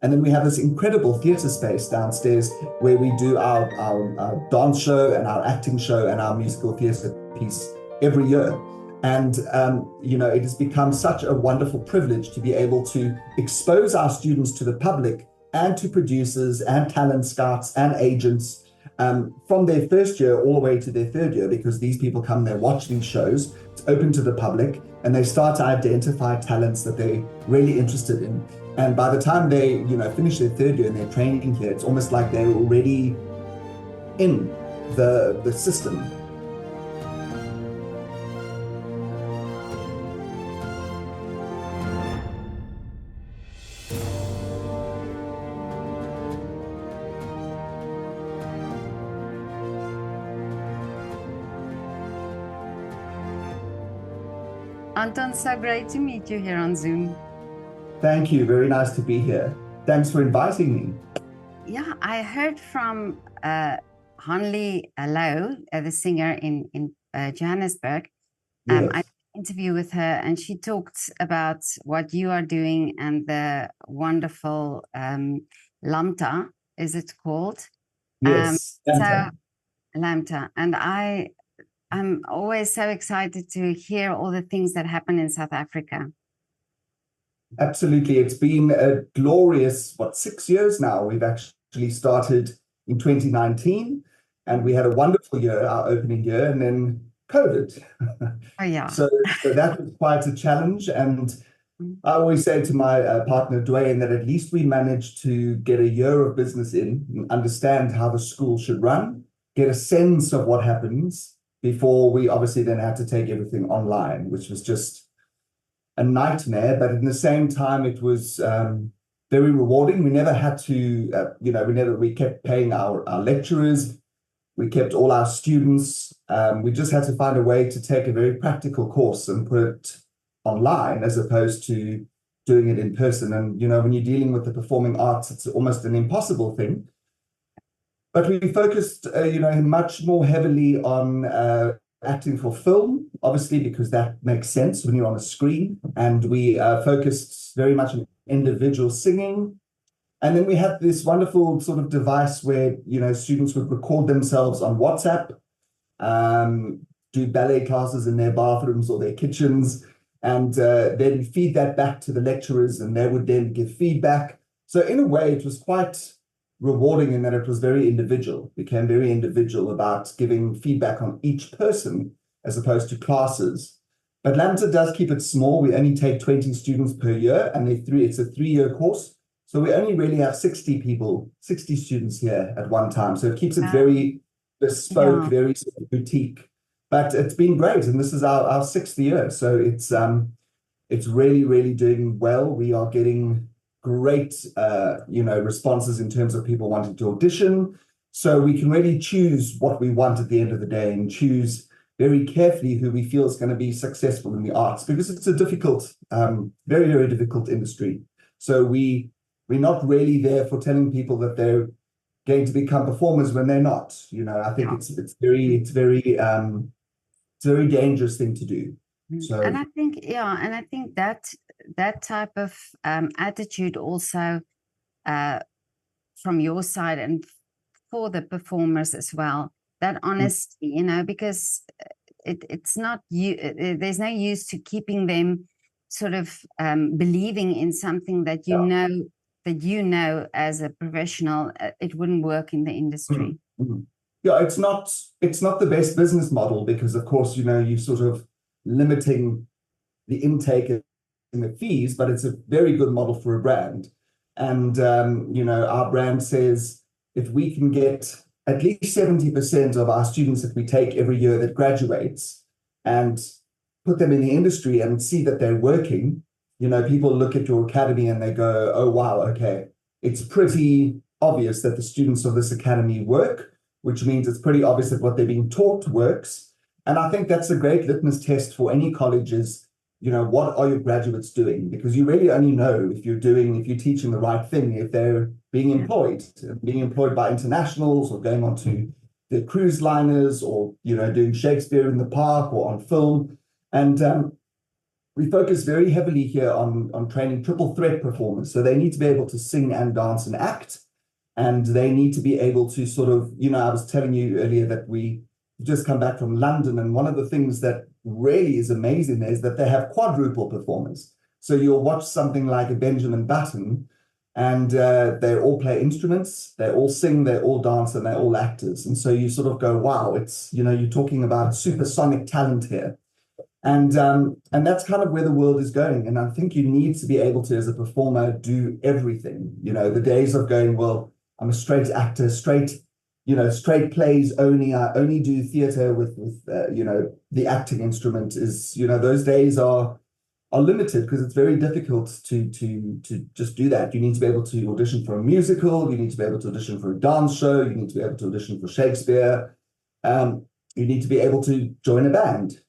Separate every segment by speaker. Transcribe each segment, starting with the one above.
Speaker 1: And then we have this incredible theatre space downstairs where we do our dance show and our acting show and our musical theatre piece every year. And, it has become such a wonderful privilege to be able to expose our students to the public and to producers and talent scouts and agents from their first year all the way to their third year, because these people come there, watch these shows, it's open to the public, and they start to identify talents that they're really interested in. And by the time they, finish their third year and they're training here, it's almost like they're already in the system.
Speaker 2: Anton, so great to meet you here on Zoom.
Speaker 1: Thank you. Very nice to be here. Thanks for inviting me.
Speaker 2: Yeah, I heard from Hanli Low, the singer in Johannesburg.
Speaker 1: Yes.
Speaker 2: I did an interview with her, and she talked about what you are doing and the wonderful LAMTA, is it called?
Speaker 1: Yes.
Speaker 2: So LAMTA. And I'm always so excited to hear all the things that happen in South Africa.
Speaker 1: Absolutely. It's been a glorious, 6 years now. We've actually started in 2019, and we had a wonderful year, our opening year, and then COVID.
Speaker 2: Oh, yeah.
Speaker 1: So that was quite a challenge. And I always say to my partner, Dwayne, that at least we managed to get a year of business in and understand how the school should run, get a sense of what happens before we obviously then had to take everything online, which was just a nightmare. But at the same time, it was very rewarding. We never had to, we kept paying our lecturers. We kept all our students. We just had to find a way to take a very practical course and put it online as opposed to doing it in person. And, when you're dealing with the performing arts, it's almost an impossible thing. But we focused, much more heavily on acting for film, obviously, because that makes sense when you're on a screen. And we focused very much on individual singing. And then we had this wonderful sort of device where, students would record themselves on WhatsApp, do ballet classes in their bathrooms or their kitchens, and then feed that back to the lecturers, and they would then give feedback. So in a way, it was quite rewarding in that it was became very individual about giving feedback on each person as opposed to classes. But LAMTA does keep it small. We only take 20 students per year, and it's a 3-year course. So we only really have 60 students here at one time. So it keeps it very bespoke, very sort of boutique. But it's been great. And this is our 6th year. So it's really, really doing well. We are getting great, responses in terms of people wanting to audition. So we can really choose what we want at the end of the day and choose very carefully who we feel is going to be successful in the arts, because it's a difficult, very, very difficult industry. So we're not really there for telling people that they're going to become performers when they're not. I think it's a very dangerous thing to do. So,
Speaker 2: and I think that type of attitude also from your side and for the performers as well, that honesty, because it's not there's no use to keeping them sort of believing in something that you know as a professional it wouldn't work in the industry.
Speaker 1: Yeah, it's not the best business model, because of course you sort of limiting the intake and the fees, but it's a very good model for a brand. And our brand says if we can get at least 70% of our students that we take every year that graduates and put them in the industry and see that they're working, people look at your academy and they go, oh wow, okay, it's pretty obvious that the students of this academy work, which means it's pretty obvious that what they're being taught works. And I think that's a great litmus test for any colleges. What are your graduates doing? Because you really only know if you're teaching the right thing, if they're being employed by internationals or going on to the cruise liners or, doing Shakespeare in the Park or on film. And we focus very heavily here on training triple threat performers. So they need to be able to sing and dance and act. And they need to be able to sort of, I was telling you earlier that we just come back from London. And one of the things that really is amazing is that they have quadruple performers. So you'll watch something like a Benjamin Button, and they all play instruments, they all sing, they all dance, and they're all actors. And so you sort of go, wow, it's, you're talking about supersonic talent here. And that's kind of where the world is going. And I think you need to be able to, as a performer, do everything. The days of going, well, I'm a straight actor, straight plays only. I only do theater with the acting instrument is, those days are limited, because it's very difficult to just do that. You need to be able to audition for a musical. You need to be able to audition for a dance show. You need to be able to audition for Shakespeare. You need to be able to join a band.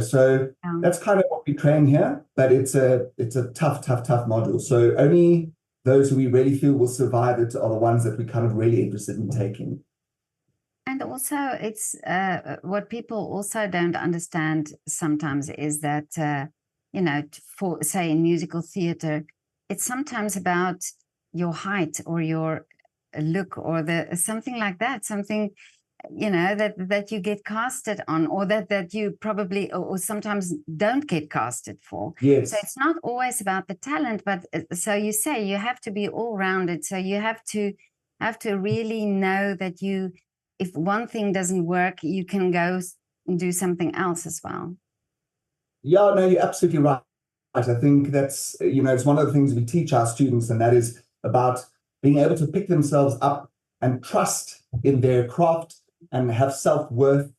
Speaker 1: So that's kind of what we train here. But it's a tough module. So only those who we really feel will survive it are the ones that we're kind of really interested in taking.
Speaker 2: And also, it's what people also don't understand sometimes is that, for, say, in musical theater, it's sometimes about your height or your look or something like that, something, that you get casted on, or that you probably or sometimes don't get casted for.
Speaker 1: Yes.
Speaker 2: So it's not always about the talent, but so you say you have to be all-rounded. So you have to really know that if one thing doesn't work, you can go and do something else as well.
Speaker 1: Yeah, no, you're absolutely right. I think that's, it's one of the things we teach our students, and that is about being able to pick themselves up and trust in their craft and have self-worth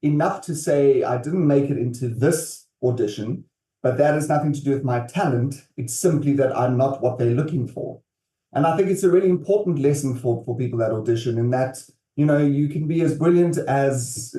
Speaker 1: enough to say, I didn't make it into this audition, but that has nothing to do with my talent. It's simply that I'm not what they're looking for. And I think it's a really important lesson for people that audition, in that, you can be as brilliant, as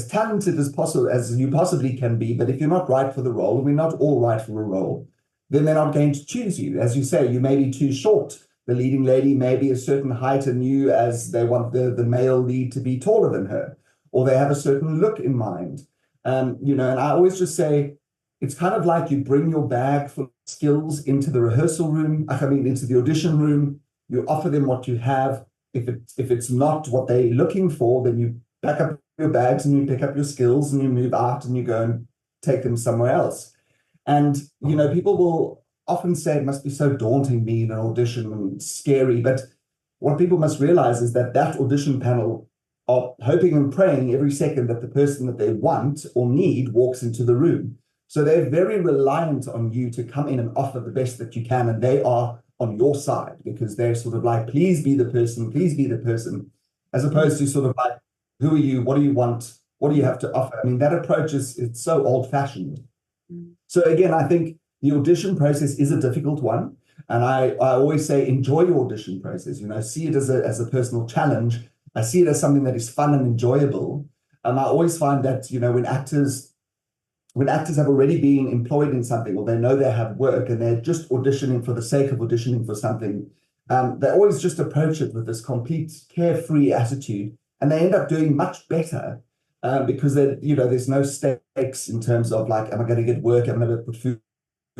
Speaker 1: talented as possible, as you possibly can be. But if you're not right for the role, and we're not all right for a role, then they're not going to choose you. As you say, you may be too short. The leading lady may be a certain height, and you, as they want the male lead to be taller than her, or they have a certain look in mind. And I always just say, it's kind of like you bring your bag full of skills into the rehearsal room, into the audition room. You offer them what you have. If it's not what they're looking for, then you pack up your bags and you pick up your skills and you move out and you go and take them somewhere else. And, people will often say it must be so daunting being an audition and scary. But what people must realize is that audition panel are hoping and praying every second that the person that they want or need walks into the room. So they're very reliant on you to come in and offer the best that you can. And they are on your side, because they're sort of like, please be the person, as opposed to sort of like, who are you? What do you want? What do you have to offer? That approach it's so old-fashioned. So again, I think the audition process is a difficult one. And I always say, enjoy your audition process, see it as a personal challenge. I see it as something that is fun and enjoyable. And I always find that, when actors have already been employed in something, or they know they have work and they're just auditioning for the sake of auditioning for something, they always just approach it with this complete carefree attitude, and they end up doing much better because there's no stakes in terms of like, am I going to get work? Am I going to put food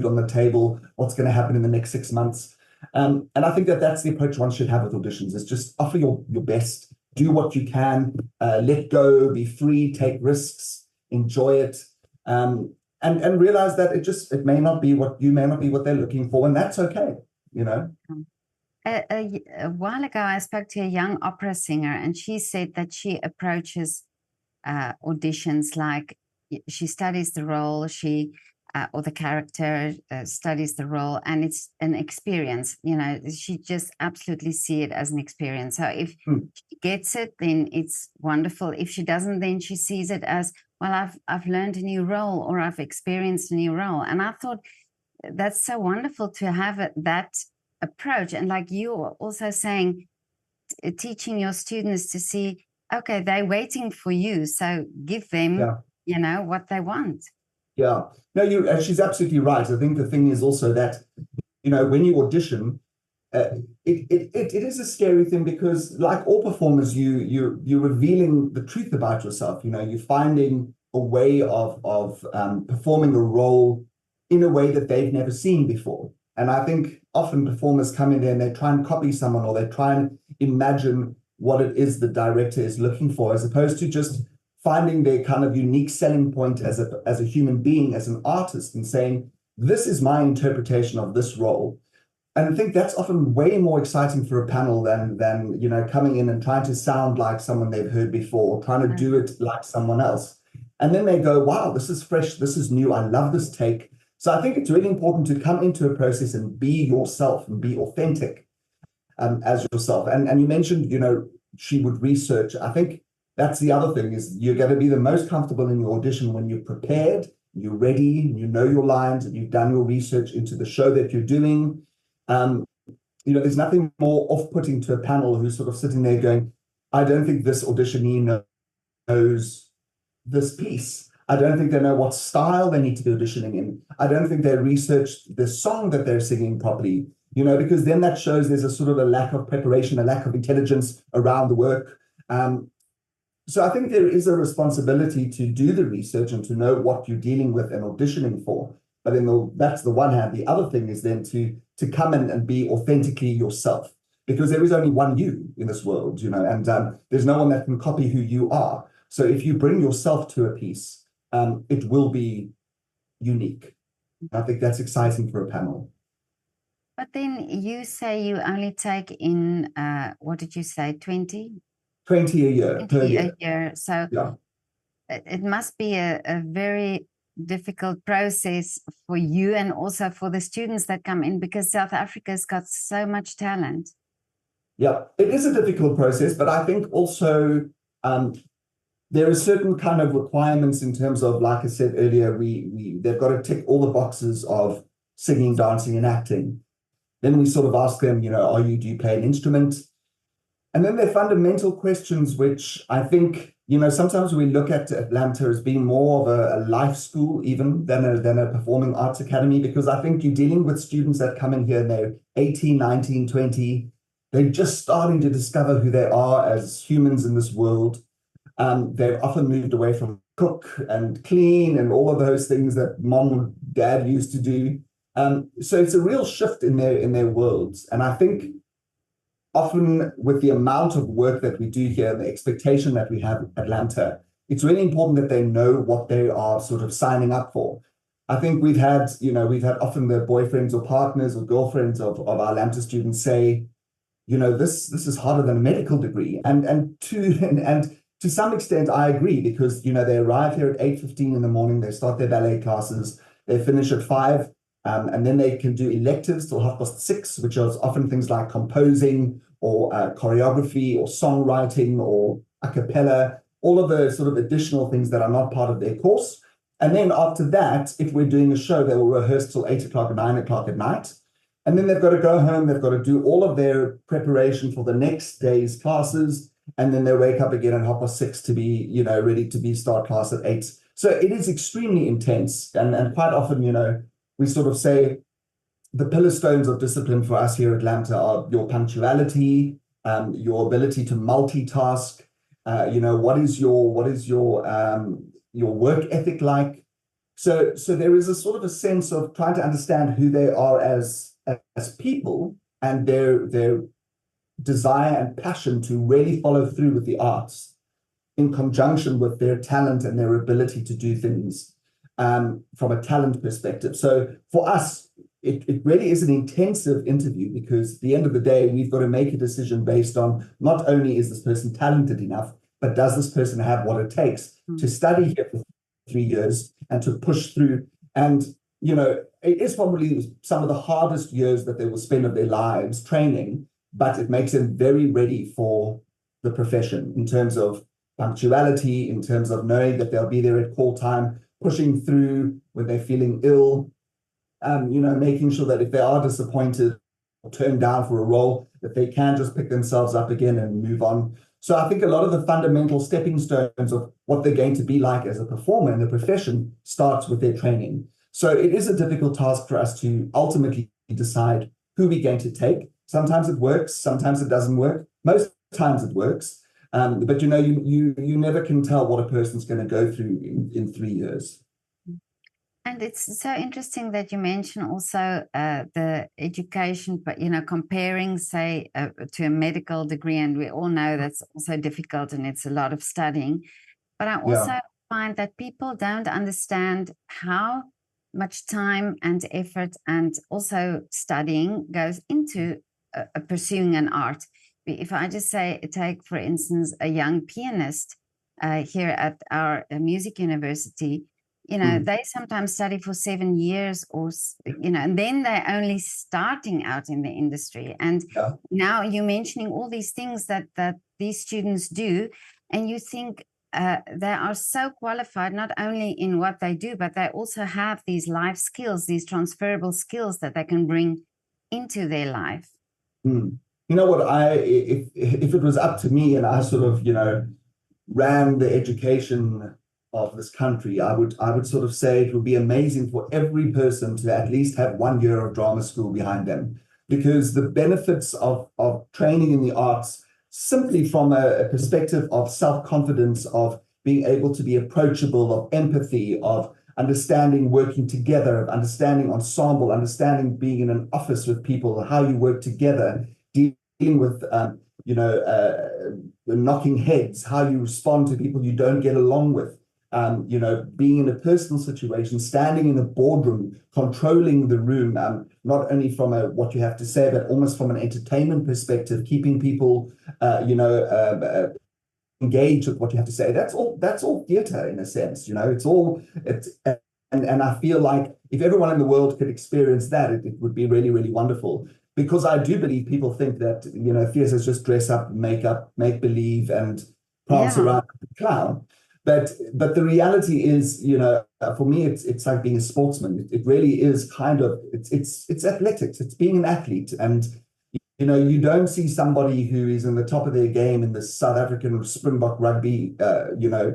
Speaker 1: on the table? What's going to happen in the next 6 months? And I think that's the approach one should have with auditions, is just offer your best, do what you can, let go, be free, take risks, enjoy it. And realize that it may not be what they're looking for, and that's okay,
Speaker 2: A while ago, I spoke to a young opera singer, and she said that she approaches auditions like she studies the role, or the character studies the role, and it's an experience. She just absolutely see it as an experience. So if she gets it, then it's wonderful. If she doesn't, then she sees it as, well, I've learned a new role, or I've experienced a new role. And I thought that's so wonderful to have that approach. And like you were also saying, teaching your students to see, okay, they're waiting for you, so give them, what they want.
Speaker 1: Yeah, no, she's absolutely right. I think the thing is also that, when you audition, it is a scary thing, because like all performers, you're revealing the truth about yourself. You're finding a way of performing a role in a way that they've never seen before. And I think often performers come in there and they try and copy someone, or they try and imagine what it is the director is looking for, as opposed to just finding their kind of unique selling point as a human being, as an artist, and saying, this is my interpretation of this role. And I think that's often way more exciting for a panel than coming in and trying to sound like someone they've heard before, or trying to do it like someone else. And then they go, wow, this is fresh, this is new, I love this take. So I think it's really important to come into a process and be yourself and be authentic as yourself. And you mentioned, she would research. I think that's the other thing, is you're going to be the most comfortable in your audition when you're prepared, you're ready, you know your lines, and you've done your research into the show that you're doing. There's nothing more off-putting to a panel who's sort of sitting there going, I don't think this auditionee knows this piece. I don't think they know what style they need to be auditioning in. I don't think they researched the song that they're singing properly, because then that shows there's a sort of a lack of preparation, a lack of intelligence around the work. So I think there is a responsibility to do the research and to know what you're dealing with and auditioning for. But then that's the one hand. The other thing is then to come in and be authentically yourself, because there is only one you in this world, and there's no one that can copy who you are. So if you bring yourself to a piece, it will be unique. I think that's exciting for a panel.
Speaker 2: But then you say you only take in, what did you say, 20?
Speaker 1: 20 a year.
Speaker 2: 20 a year. So
Speaker 1: yeah.
Speaker 2: It must be a very difficult process for you and also for the students that come in, because South Africa's got so much talent.
Speaker 1: Yeah, it is a difficult process, but I think also there are certain kind of requirements in terms of, like I said earlier, they've got to tick all the boxes of singing, dancing, and acting. Then we sort of ask them, do you play an instrument? And then there are fundamental questions, which I think, sometimes we look at LAMTA as being more of a life school even than a performing arts academy, because I think you're dealing with students that come in here and they're 18, 19, 20. They're just starting to discover who they are as humans in this world. They've often moved away from cook and clean and all of those things that mom and dad used to do. So it's a real shift in their worlds. And I think often with the amount of work that we do here, the expectation that we have at LAMTA, it's really important that they know what they are sort of signing up for. I think we've had often the boyfriends or partners or girlfriends of our LAMTA students say, this is harder than a medical degree. And to some extent, I agree, because, they arrive here at 8:15 in the morning, they start their ballet classes, they finish at 5, and then they can do electives till 6:30, which are often things like composing or choreography or songwriting or a cappella, all of the sort of additional things that are not part of their course. And then after that, if we're doing a show, they will rehearse till 8 o'clock or 9 o'clock at night. And then they've got to go home, they've got to do all of their preparation for the next day's classes. And then they wake up again at 6:30 to be, ready to start class at 8. So it is extremely intense. And quite often, we sort of say the pillar stones of discipline for us here at LAMTA are your punctuality, your ability to multitask, what is your work ethic like? So there is a sort of a sense of trying to understand who they are as people, and their desire and passion to really follow through with the arts in conjunction with their talent and their ability to do things from a talent perspective. So for us, it really is an intensive interview, because at the end of the day, we've got to make a decision based on not only is this person talented enough, but does this person have what it takes to study here for 3 years and to push through. And, it is probably some of the hardest years that they will spend of their lives training, but it makes them very ready for the profession in terms of punctuality, in terms of knowing that they'll be there at call time, pushing through when they're feeling ill, making sure that if they are disappointed or turned down for a role, that they can just pick themselves up again and move on. So I think a lot of the fundamental stepping stones of what they're going to be like as a performer in the profession starts with their training. So it is a difficult task for us to ultimately decide who we're going to take. Sometimes it works, sometimes it doesn't work. Most times it works. But you never can tell what a person's going to go through in 3 years.
Speaker 2: And it's so interesting that you mention also the education, but comparing, say, to a medical degree, and we all know that's also difficult and it's a lot of studying. But I also
Speaker 1: Yeah.
Speaker 2: find that people don't understand how much time and effort and also studying goes into pursuing an art. If I just say, take for instance a young pianist here at our music university,
Speaker 1: Mm.
Speaker 2: they sometimes study for 7 years and then they're only starting out in the industry. And
Speaker 1: Yeah.
Speaker 2: now you're mentioning all these things that these students do, and you think they are so qualified, not only in what they do, but they also have these life skills, these transferable skills that they can bring into their life.
Speaker 1: Mm. You know what, if it was up to me and I sort of, ran the education of this country, I would sort of say it would be amazing for every person to at least have 1 year of drama school behind them, because the benefits of training in the arts, simply from a perspective of self-confidence, of being able to be approachable, of empathy, of understanding working together, of understanding ensemble, understanding being in an office with people, how you work together, dealing with knocking heads, how you respond to people you don't get along with, being in a personal situation, standing in a boardroom, controlling the room, not only from what you have to say, but almost from an entertainment perspective, keeping people, engaged with what you have to say. That's all theater in a sense. And I feel like if everyone in the world could experience that, it would be really, really wonderful. Because I do believe people think that, theater is just dress up, make up, make believe, and prance
Speaker 2: Yeah.
Speaker 1: around like a clown. But the reality is, for me, it's like being a sportsman. It really is kind of it's athletics. It's being an athlete, and you don't see somebody who is in the top of their game in the South African Springbok rugby,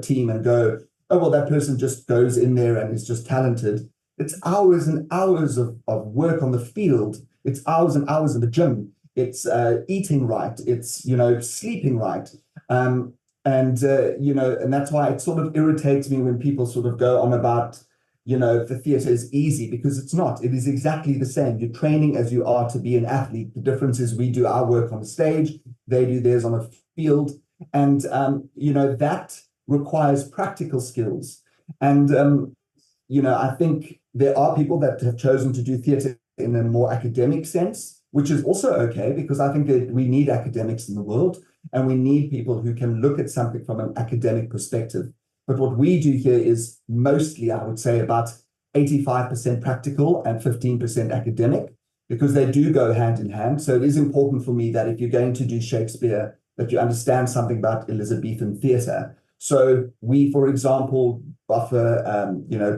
Speaker 1: team and go, oh, well, that person just goes in there and is just talented. It's hours and hours of work on the field. It's hours and hours in the gym. It's eating right. It's, sleeping right. And that's why it sort of irritates me when people sort of go on about, the theater is easy, because it's not. It is exactly the same. You're training as you are to be an athlete. The difference is we do our work on the stage, they do theirs on a field. And, that requires practical skills. And, I think there are people that have chosen to do theater in a more academic sense, which is also okay, because I think that we need academics in the world, and we need people who can look at something from an academic perspective. But what we do here is mostly, I would say, about 85% practical and 15% academic, because they do go hand in hand. So it is important for me that if you're going to do Shakespeare, that you understand something about Elizabethan theatre. So we, for example, offer,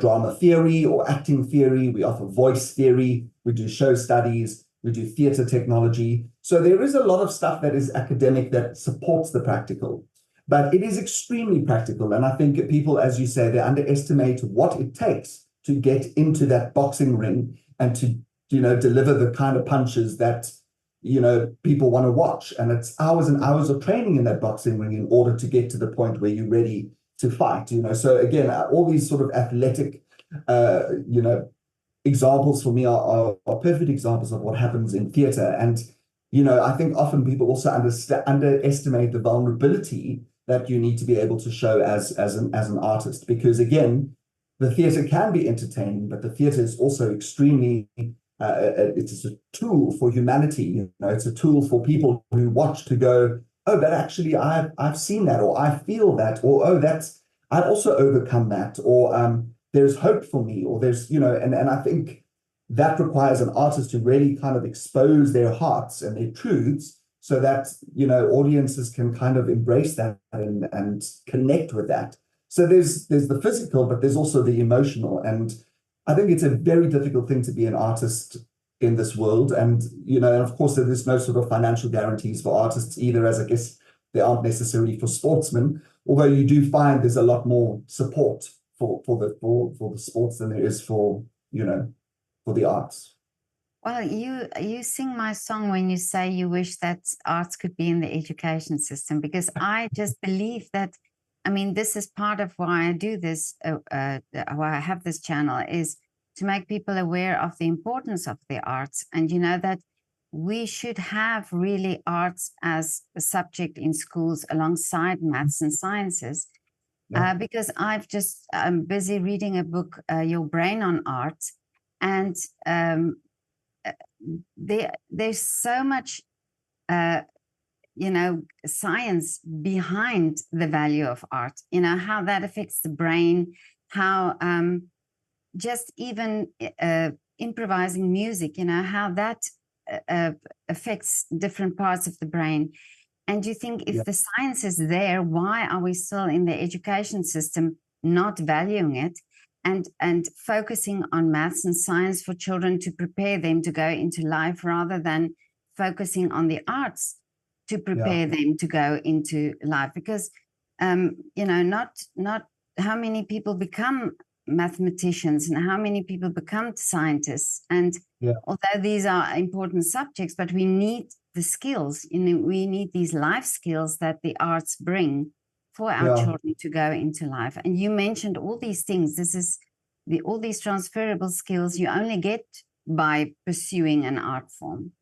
Speaker 1: drama theory or acting theory. We offer voice theory. We do show studies. We do theatre technology. So there is a lot of stuff that is academic that supports the practical. But it is extremely practical. And I think people, as you say, they underestimate what it takes to get into that boxing ring and to, deliver the kind of punches that, people want to watch. And it's hours and hours of training in that boxing ring in order to get to the point where you're ready to fight. So again, all these sort of athletic, examples for me are perfect examples of what happens in theater. And, I think often people also underestimate the vulnerability that you need to be able to show as an artist, because again, the theater can be entertaining, but the theater is also extremely it's a tool for humanity. It's a tool for people who watch to go, oh, but actually I've seen that, or I feel that, or oh, that's I've also overcome that, or there's hope for me, or there's and I think that requires an artist to really kind of expose their hearts and their truths, so that audiences can kind of embrace that and connect with that. So there's the physical, but there's also the emotional. And I think it's a very difficult thing to be an artist in this world. And of course there's no sort of financial guarantees for artists either, as I guess there aren't necessarily for sportsmen, although you do find there's a lot more support for the sports than there is for for the arts.
Speaker 2: Well, you sing my song when you say you wish that arts could be in the education system, because I just believe that, I mean, this is part of why I do this, why I have this channel, is to make people aware of the importance of the arts. And that we should have really arts as a subject in schools alongside maths and sciences. Because I'm busy reading a book, Your Brain on Art, and there's so much science behind the value of art, how that affects the brain, how just even improvising music, how that affects different parts of the brain. And you think if the science is there, why are we still in the education system not valuing it and focusing on maths and science for children to prepare them to go into life, rather than focusing on the arts to prepare them to go into life? Because not how many people become mathematicians and how many people become scientists, and although these are important subjects, but we need the skills, we need these life skills that the arts bring for our children to go into life. And you mentioned all these things. This is all these transferable skills you only get by pursuing an art form.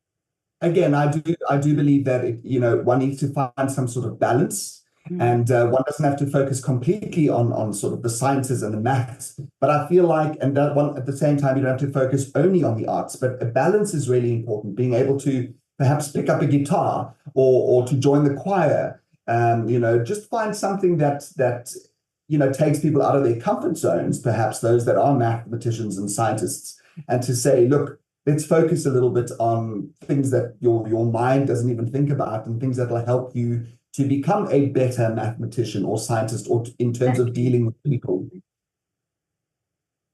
Speaker 1: Again, I do believe that one needs to find some sort of balance, and one doesn't have to focus completely on sort of the sciences and the maths. But I feel like, and that one at the same time, you don't have to focus only on the arts, but a balance is really important. Being able to perhaps pick up a guitar or to join the choir, just find something that takes people out of their comfort zones, perhaps those that are mathematicians and scientists, and to say, look, let's focus a little bit on things that your mind doesn't even think about, and things that will help you to become a better mathematician or scientist, or in terms of dealing with people.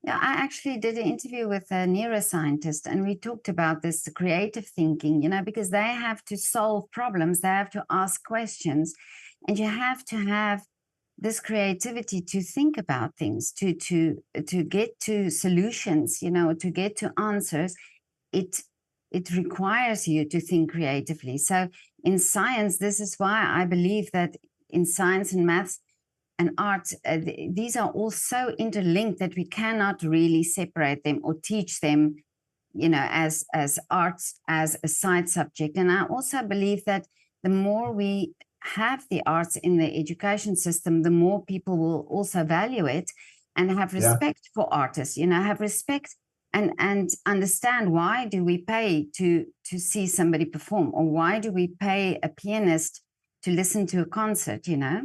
Speaker 2: Yeah, I actually did an interview with a neuroscientist, and we talked about this, the creative thinking, because they have to solve problems, they have to ask questions, and you have to have this creativity to think about things, to get to solutions, to get to answers. It requires you to think creatively. So in science, this is why I believe that in science and maths and art, these are all so interlinked that we cannot really separate them or teach them, as arts as a side subject. And I also believe that the more we have the arts in the education system, the more people will also value it and have respect for artists, have respect and understand, why do we pay to see somebody perform, or why do we pay a pianist to listen to a concert, I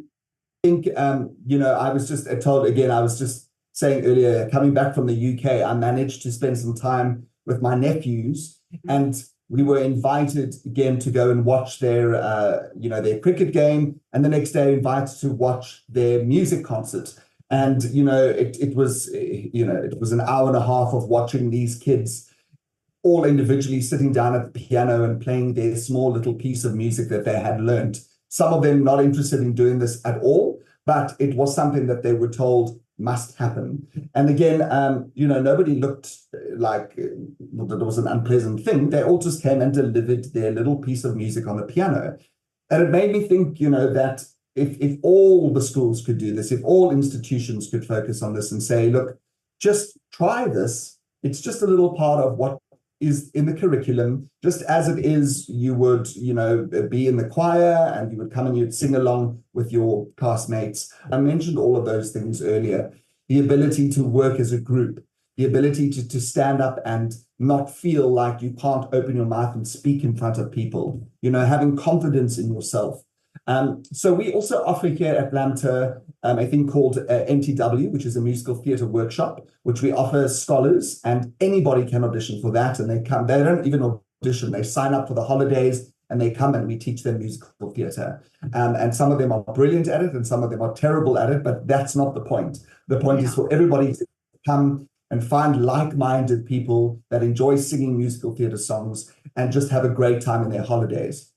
Speaker 1: think, I was just told, again, I was just saying earlier, coming back from the UK, I managed to spend some time with my nephews, and we were invited again to go and watch their, their cricket game, and the next day invited to watch their music concert. And, it was an hour and a half of watching these kids all individually sitting down at the piano and playing their small little piece of music that they had learned. Some of them not interested in doing this at all, but it was something that they were told must happen. And again, nobody looked like that it was an unpleasant thing. They all just came and delivered their little piece of music on the piano. And it made me think, that if all the schools could do this, if all institutions could focus on this and say, look, just try this. It's just a little part of what is in the curriculum, just as it is, you would, be in the choir and you would come and you'd sing along with your classmates. I mentioned all of those things earlier. The ability to work as a group, the ability to stand up and not feel like you can't open your mouth and speak in front of people, having confidence in yourself. So we also offer here at LAMTA a thing called NTW, which is a musical theatre workshop, which we offer scholars, and anybody can audition for that. And they come, they don't even audition, they sign up for the holidays and they come and we teach them musical theatre. And some of them are brilliant at it and some of them are terrible at it, but that's not the point. The point is for everybody to come and find like-minded people that enjoy singing musical theatre songs and just have a great time in their holidays.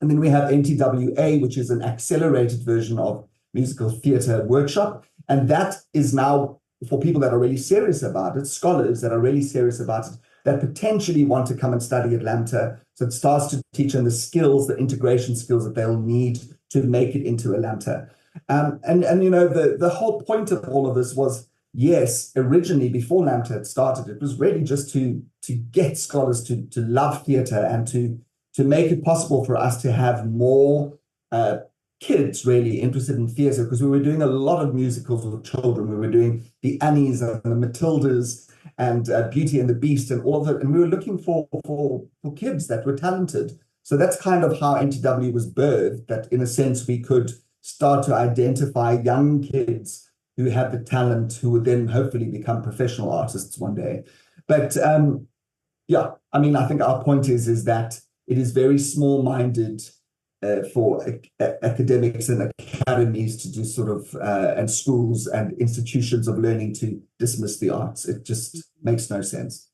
Speaker 1: And then we have NTWA, which is an accelerated version of musical theatre workshop. And that is now for people that are really serious about it, scholars that are really serious about it, that potentially want to come and study at LAMTA. So it starts to teach them the skills, the integration skills that they'll need to make it into a LAMTA. And the whole point of all of this was yes, originally before LAMTA had started, it was really just to get scholars to love theatre and to make it possible for us to have more kids really interested in theatre, because we were doing a lot of musicals with children. We were doing the Annies and the Matildas and Beauty and the Beast and all of it, and we were looking for kids that were talented. So that's kind of how NTW was birthed, that in a sense we could start to identify young kids who have the talent, who would then hopefully become professional artists one day. But yeah, I mean, I think our point is that it is very small-minded for academics and academies to do sort of, and schools and institutions of learning to dismiss the arts. It just makes no sense.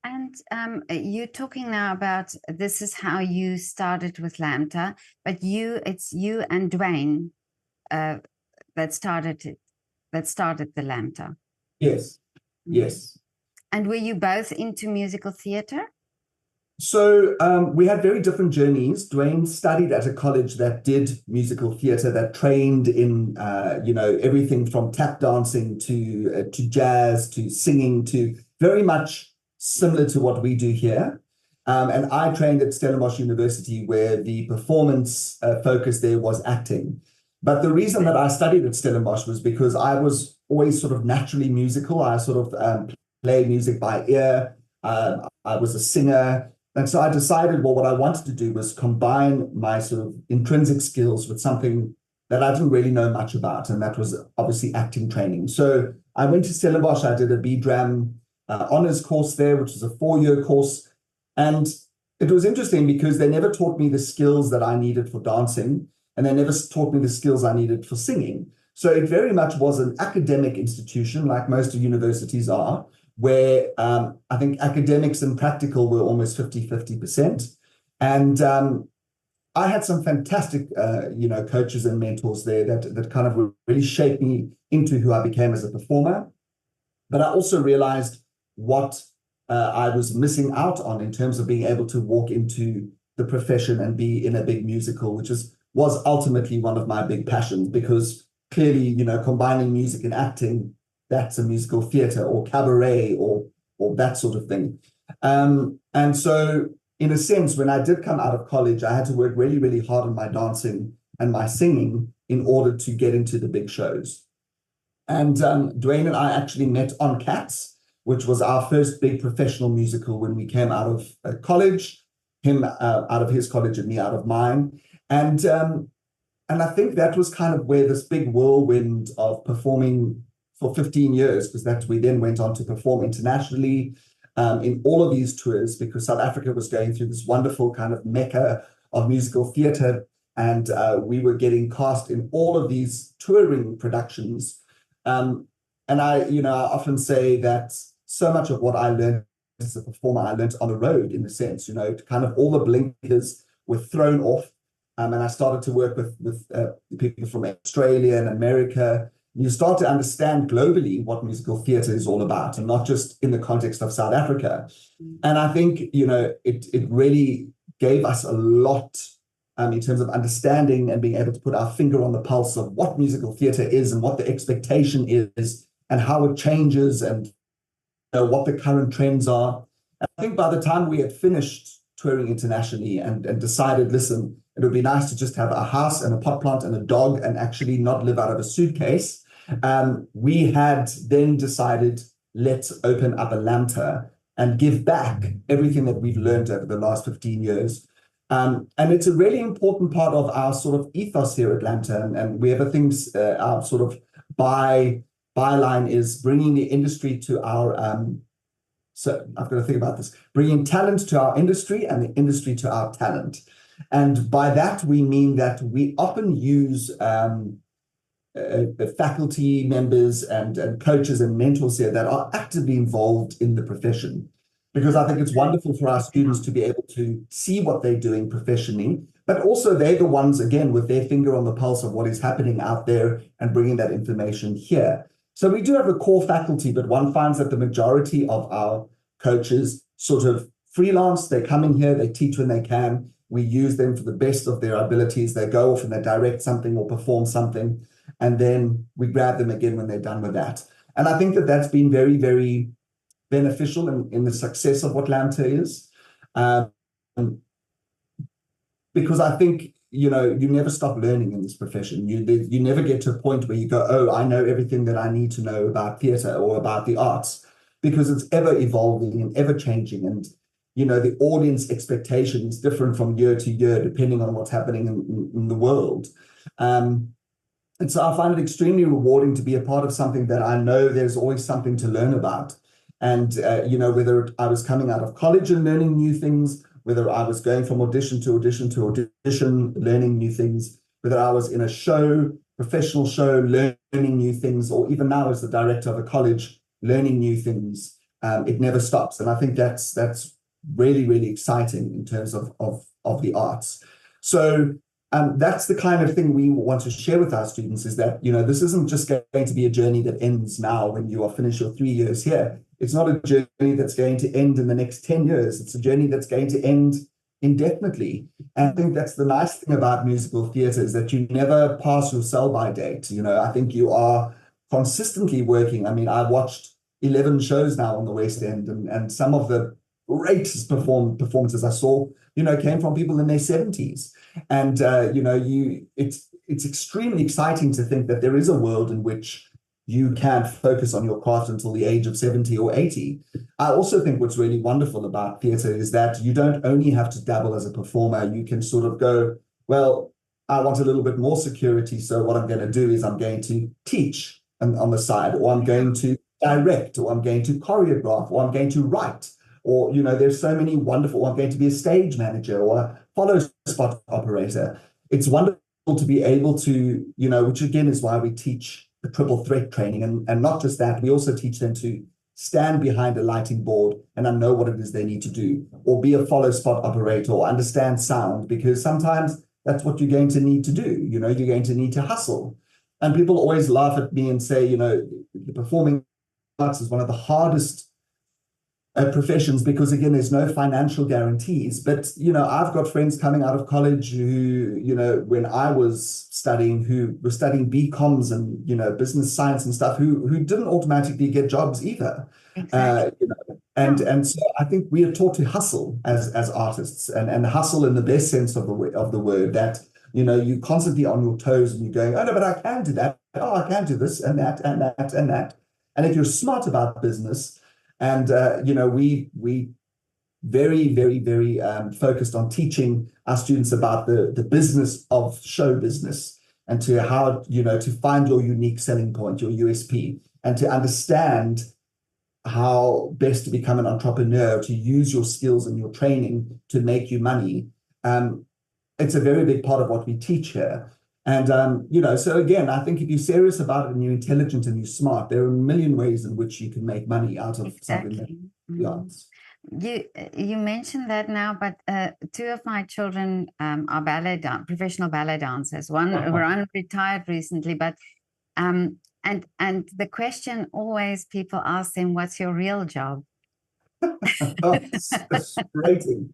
Speaker 2: And you're talking now about this is how you started with LAMTA, but it's you and Dwayne that started the LAMTA.
Speaker 1: Yes, yes.
Speaker 2: And were you both into musical theatre?
Speaker 1: So we had very different journeys. Dwayne studied at a college that did musical theatre, that trained in everything from tap dancing to jazz to singing, to very much similar to what we do here. And I trained at Stellenbosch University, where the performance focus there was acting. But the reason that I studied at Stellenbosch was because I was always sort of naturally musical. I sort of played music by ear. I was a singer. And so I decided, well, what I wanted to do was combine my sort of intrinsic skills with something that I didn't really know much about, and that was obviously acting training. So I went to Stellenbosch. I did a BDram honors course there, which was a 4-year course. And it was interesting because they never taught me the skills that I needed for dancing, and they never taught me the skills I needed for singing. So it very much was an academic institution, like most universities are, where I think academics and practical were almost 50-50%. And I had some fantastic, coaches and mentors there that kind of really shaped me into who I became as a performer. But I also realized what I was missing out on in terms of being able to walk into the profession and be in a big musical, which was ultimately one of my big passions, because clearly, combining music and acting, that's a musical theatre or cabaret or that sort of thing. And so in a sense, when I did come out of college, I had to work really, really hard on my dancing and my singing in order to get into the big shows. And Dwayne and I actually met on Cats, which was our first big professional musical when we came out of college, him out of his college and me out of mine. And I think that was kind of where this big whirlwind of performing for 15 years, because we then went on to perform internationally in all of these tours, because South Africa was going through this wonderful kind of mecca of musical theatre, and we were getting cast in all of these touring productions. And I often say that so much of what I learned as a performer, I learned on the road, in a sense, kind of all the blinkers were thrown off. And I started to work with people from Australia and America. You start to understand globally what musical theatre is all about, and not just in the context of South Africa. And I think, it really gave us a lot in terms of understanding and being able to put our finger on the pulse of what musical theatre is and what the expectation is and how it changes and what the current trends are. And I think by the time we had finished touring internationally and decided, listen, it would be nice to just have a house and a pot plant and a dog and actually not live out of a suitcase, we had then decided, let's open up a LAMTA and give back everything that we've learned over the last 15 years. And it's a really important part of our sort of ethos here at LAMTA. And we have a things, our sort of byline is bringing the industry to our, so I've got to think about this, bringing talent to our industry and the industry to our talent. And by that, we mean that we often use faculty members and coaches and mentors here that are actively involved in the profession, because I think it's wonderful for our students to be able to see what they're doing professionally, but also they're the ones, again, with their finger on the pulse of what is happening out there and bringing that information here. So we do have a core faculty, but one finds that the majority of our coaches sort of freelance. They come in here, they teach when they can. We use them for the best of their abilities. They go off and they direct something or perform something, and then we grab them again when they're done with that. And I think that that's been very, very beneficial in the success of what LAMTA is. Um, because I think, you never stop learning in this profession. You never get to a point where you go, oh, I know everything that I need to know about theatre or about the arts, because it's ever evolving and ever changing. And, the audience expectation is different from year to year, depending on what's happening in the world. And so I find it extremely rewarding to be a part of something that I know there's always something to learn about. And, whether I was coming out of college and learning new things, whether I was going from audition to audition to audition, learning new things, whether I was in a show, professional show, learning new things, or even now as the director of a college, learning new things, it never stops. And I think that's really, really exciting in terms of the arts. So that's the kind of thing we want to share with our students, is that, this isn't just going to be a journey that ends now when you are finished your 3 years here. It's not a journey that's going to end in the next 10 years. It's a journey that's going to end indefinitely. And I think that's the nice thing about musical theatre, is that you never pass your sell-by date. I think you are consistently working. I mean, I've watched 11 shows now on the West End, and some of the greatest performances I saw, came from people in their 70s. And, it's extremely exciting to think that there is a world in which you can focus on your craft until the age of 70 or 80. I also think what's really wonderful about theatre is that you don't only have to dabble as a performer. You can sort of go, well, I want a little bit more security, so what I'm going to do is I'm going to teach on the side, or I'm going to direct, or I'm going to choreograph, or I'm going to write, or, there's so many wonderful, or I'm going to be a stage manager or a follow spot operator. It's wonderful to be able to, which again is why we teach the triple threat training. And not just that, we also teach them to stand behind a lighting board and know what it is they need to do, or be a follow spot operator, or understand sound, because sometimes that's what you're going to need to do. You're going to need to hustle. And people always laugh at me and say, the performing arts is one of the hardest professions, because again, there's no financial guarantees. But I've got friends coming out of college who, when I was studying, who were studying BComs and business science and stuff, who didn't automatically get jobs either.
Speaker 2: Exactly.
Speaker 1: And so I think we are taught to hustle as artists, and hustle in the best sense of the word, that you're constantly on your toes and you're going, oh no, but I can do that. Oh, I can do this and that and that and that. And if you're smart about business, and we very, very, very focused on teaching our students about the business of show business, and to how to find your unique selling point, your USP, and to understand how best to become an entrepreneur, to use your skills and your training to make you money. It's a very big part of what we teach here. And, so again, I think if you're serious about it and you're intelligent and you're smart, there are a million ways in which you can make money out of something like the arts.
Speaker 2: You mentioned that now, but two of my children are professional ballet dancers. One retired recently, but and the question always people ask them, "What's your real job?"
Speaker 1: Oh, it's frustrating.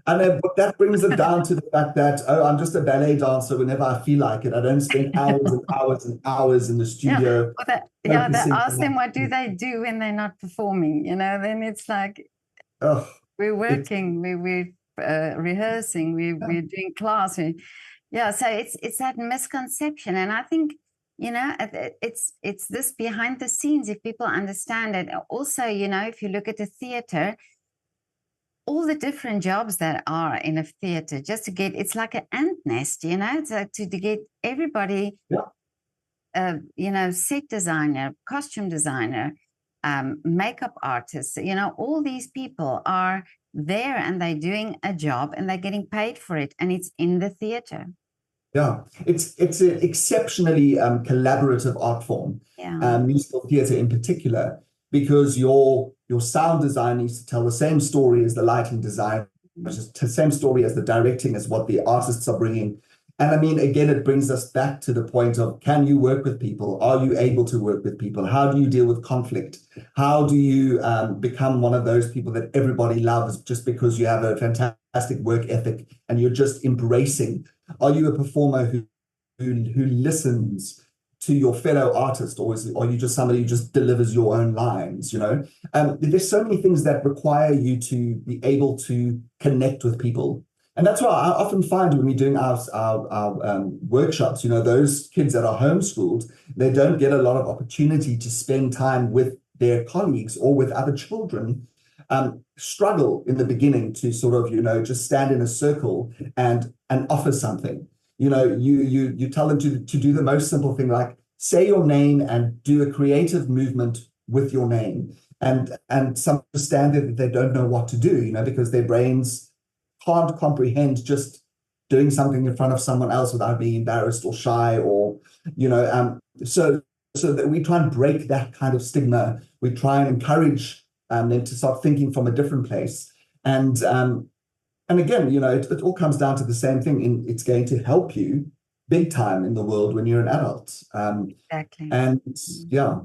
Speaker 1: And then, but that brings it down to the fact that, oh, I'm just a ballet dancer whenever I feel like it. I don't spend hours and hours and hours in the studio.
Speaker 2: They ask them, what do they do when they're not performing? Then it's like, we're working, we're rehearsing, we're doing class. So it's that misconception. And I think, it's this behind the scenes, if people understand it. Also, if you look at the theater, all the different jobs that are in a theater, just to get, it's like an ant nest, it's like to get everybody, set designer, costume designer, makeup artists, all these people are there and they're doing a job and they're getting paid for it, and it's in the theater.
Speaker 1: Yeah, it's an exceptionally collaborative art form, musical theatre in particular, because your sound design needs to tell the same story as the lighting design, the same story as the directing, as what the artists are bringing. And I mean, again, it brings us back to the point of, can you work with people? Are you able to work with people? How do you deal with conflict? How do you become one of those people that everybody loves just because you have a fantastic work ethic and you're just embracing? Are you a performer who listens to your fellow artist, or are you just somebody who just delivers your own lines, you know? There's so many things that require you to be able to connect with people. And that's why I often find when we're doing our workshops, you know, those kids that are homeschooled, they don't get a lot of opportunity to spend time with their colleagues or with other children, struggle in the beginning to sort of, you know, just stand in a circle and offer something. You know, you tell them to do the most simple thing, like say your name and do a creative movement with your name. And some understand that they don't know what to do, you know, because their brains can't comprehend just doing something in front of someone else without being embarrassed or shy, or, you know, so that we try and break that kind of stigma. We try and encourage them to start thinking from a different place. And again, you know, it all comes down to the same thing. It's going to help you big time in the world when you're an adult.
Speaker 2: Exactly.
Speaker 1: And yeah.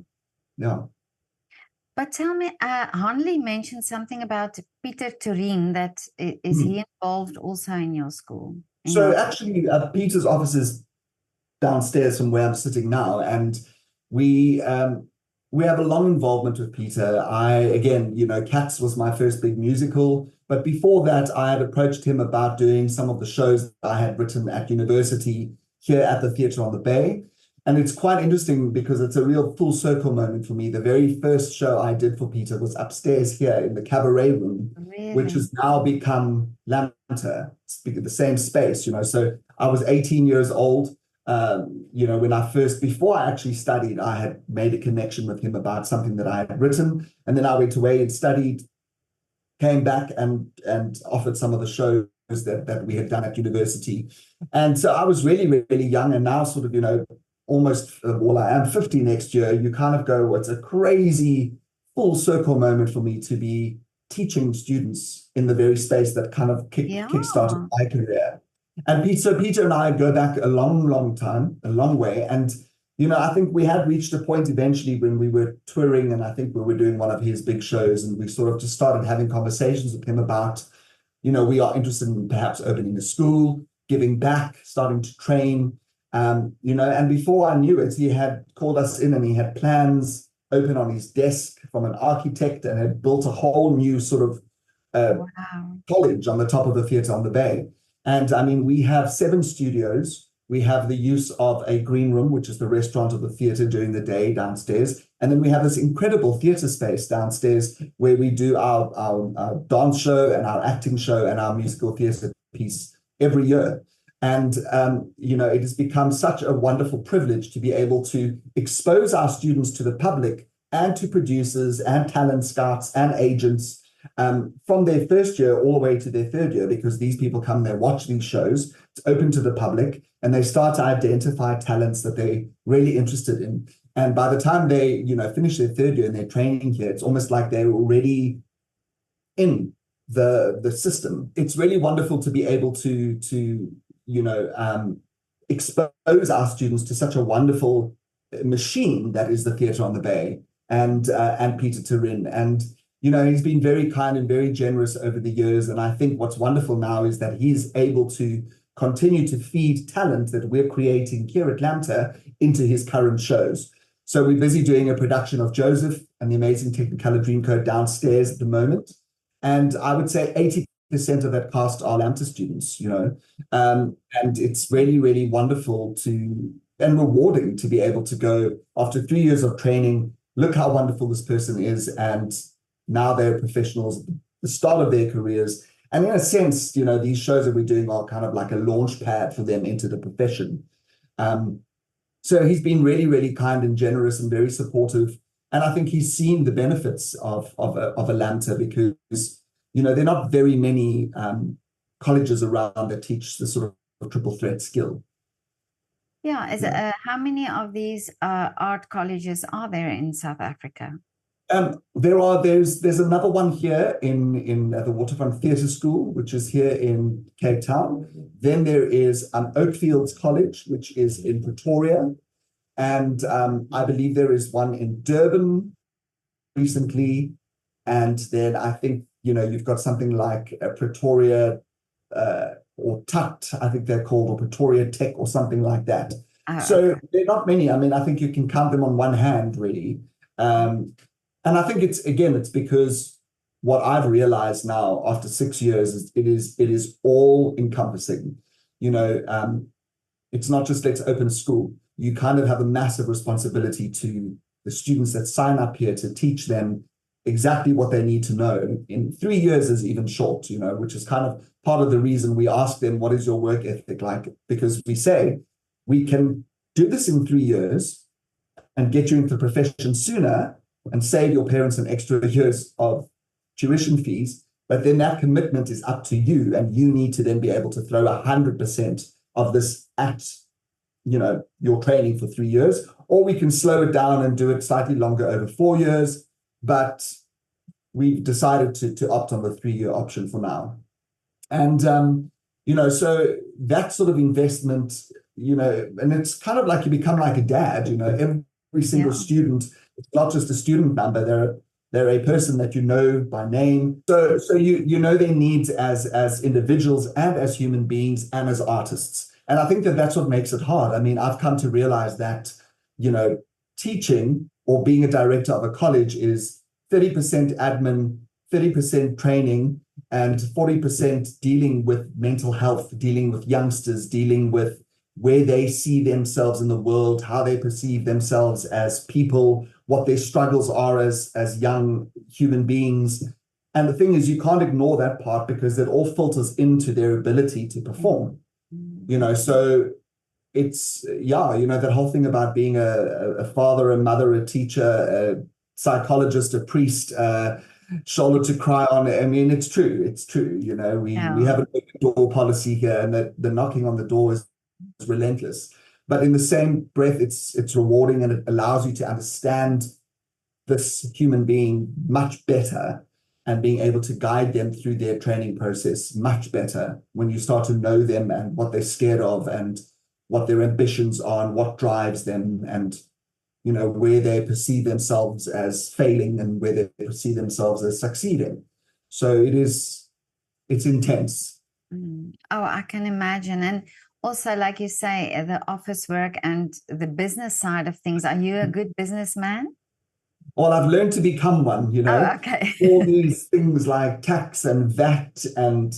Speaker 2: But tell me, Hanley mentioned something about Peter Turin. That is he involved also in your school?
Speaker 1: So actually, Peter's office is downstairs from where I'm sitting now, and we have a long involvement with Peter. Again, you know, Cats was my first big musical, but before that, I had approached him about doing some of the shows that I had written at university here at the Theatre on the Bay. And it's quite interesting because it's a real full circle moment for me. The very first show I did for Peter was upstairs here in the cabaret room, which has now become LAMTA, the same space, you know. So I was 18 years old. You know, before I actually studied, I had made a connection with him about something that I had written. And then I went away and studied, came back and offered some of the shows that we had done at university. And so I was really, really young, and now sort of, you know, almost, well, I am 50 next year. You kind of go, it's a crazy full circle moment for me to be teaching students in the very space that kind of kickstarted my career. And Peter and I go back a long, long time, a long way. And, you know, I think we had reached a point eventually when we were touring, and I think we were doing one of his big shows, and we sort of just started having conversations with him about, you know, we are interested in perhaps opening a school, giving back, starting to train. You know, and before I knew it, he had called us in and he had plans open on his desk from an architect and had built a whole new sort of college on the top of the Theatre on the Bay. And I mean, we have 7 studios. We have the use of a green room, which is the restaurant of the theatre during the day downstairs. And then we have this incredible theatre space downstairs where we do our dance show and our acting show and our musical theatre piece every year. And, you know, it has become such a wonderful privilege to be able to expose our students to the public and to producers and talent scouts and agents from their first year all the way to their 3rd year, because these people come there, watch these shows, it's open to the public, and they start to identify talents that they're really interested in. And by the time they, you know, finish their 3rd year and they're training here, it's almost like they're already in the system. It's really wonderful to be able to you know, expose our students to such a wonderful machine that is the Theatre on the Bay and Peter Turin. And, you know, he's been very kind and very generous over the years. And I think what's wonderful now is that he's able to continue to feed talent that we're creating here at LAMTA into his current shows. So we're busy doing a production of Joseph and the Amazing Technicolor Dreamcoat downstairs at the moment. And I would say 80% of that cast are LAMTA students, you know, and it's really, really wonderful and rewarding to be able to go after 3 years of training, look how wonderful this person is, and now they're professionals at the start of their careers. And in a sense, you know, these shows that we're doing are kind of like a launch pad for them into the profession. So he's been really, really kind and generous and very supportive. And I think he's seen the benefits of a LAMTA, because, you know, there are not very many colleges around that teach the sort of triple threat skill.
Speaker 2: Yeah. How many of these art colleges are there in South Africa?
Speaker 1: There's another one here in the Waterfront Theatre School, which is here in Cape Town. Then there is Oakfields College, which is in Pretoria. And I believe there is one in Durban recently. And then I think, you know, you've got something like Pretoria or TUT, I think they're called, or Pretoria Tech or something like that.
Speaker 2: Oh,
Speaker 1: So
Speaker 2: okay.
Speaker 1: there are not many. I mean, I think you can count them on one hand, really. And I think it's because what I've realized now after 6 years is it is all encompassing. It's not just let's open a school. You kind of have a massive responsibility to the students that sign up here to teach them exactly what they need to know. In 3 years is even short, which is kind of part of the reason we ask them, what is your work ethic like? Because we say we can do this in 3 years and get you into the profession sooner and save your parents an extra years of tuition fees. But then that commitment is up to you, and you need to then be able to throw 100% of this at your training for 3 years, or we can slow it down and do it slightly longer over 4 years. But we've decided to opt on the 3-year option for now. And, so that sort of investment, and it's kind of like you become like a dad, every single student, it's not just a student number, they're a person that you know by name. So you know their needs as individuals and as human beings and as artists. And I think that's what makes it hard. I mean, I've come to realize that, teaching or being a director of a college is 30% admin, 30% training, and 40% dealing with mental health, dealing with youngsters, dealing with where they see themselves in the world, how they perceive themselves as people, what their struggles are as young human beings. And the thing is, you can't ignore that part because it all filters into their ability to perform. So it's, that whole thing about being a father, a mother, a teacher, a psychologist, a priest, shoulder to cry on. I mean, it's true. It's true. We have an open door policy here, and the knocking on the door is relentless. But in the same breath, it's rewarding, and it allows you to understand this human being much better and being able to guide them through their training process much better when you start to know them and what they're scared of and what their ambitions are and what drives them, and where they perceive themselves as failing and where they perceive themselves as succeeding. So it's intense.
Speaker 2: Oh, I can imagine. And also, like you say, the office work and the business side of things. Are you a good businessman?
Speaker 1: Well, I've learned to become one,
Speaker 2: Oh, okay.
Speaker 1: all these things like tax and VAT and,